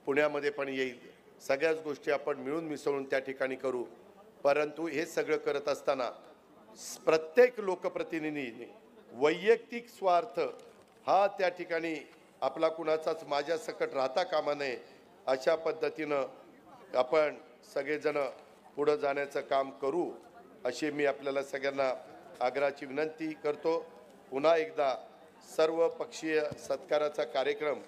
पुण्यामध्ये पण येईल। सगळ्याच गोष्टी आपण मिळून मिसळून त्या ठिकाणी करू। परंतु हे सगळं करत असताना प्रत्येक लोकप्रतिनिधींनी वैयक्तिक स्वार्थ हा त्या ठिकाणी आपला कुणाचाच माझ्या सकट राहता कामा नये, अशा पद्धतीनं आपण सगळेजण पुढे जाण्याचं काम करू, अशी मी आपल्याला सगळ्यांना आग्रहाची विनंती करतो। पुन्हा एकदा सर्व पक्षीय सत्काराचा कार्यक्रम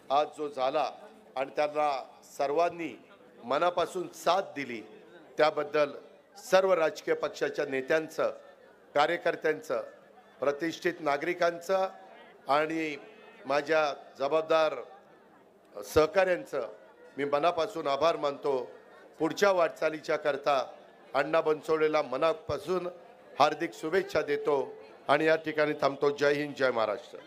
आज जो झाला आणि त्यांना सर्वांनी मनापासून साथ दिली त्याबद्दल सर्व राजकीय पक्षाच्या नेत्यांचं, कार्यकर्त्यांचं, प्रतिष्ठित नागरिकांचं आणि माझ्या जबाबदार सहकाऱ्यांचं मी मनापासून आभार मानतो। पुढच्या वाटचालीच्या करता अण्णा बनसोडेला मनापासून हार्दिक शुभेच्छा देतो आणि या ठिकाणी थांबतो। जय हिंद, जय महाराष्ट्र।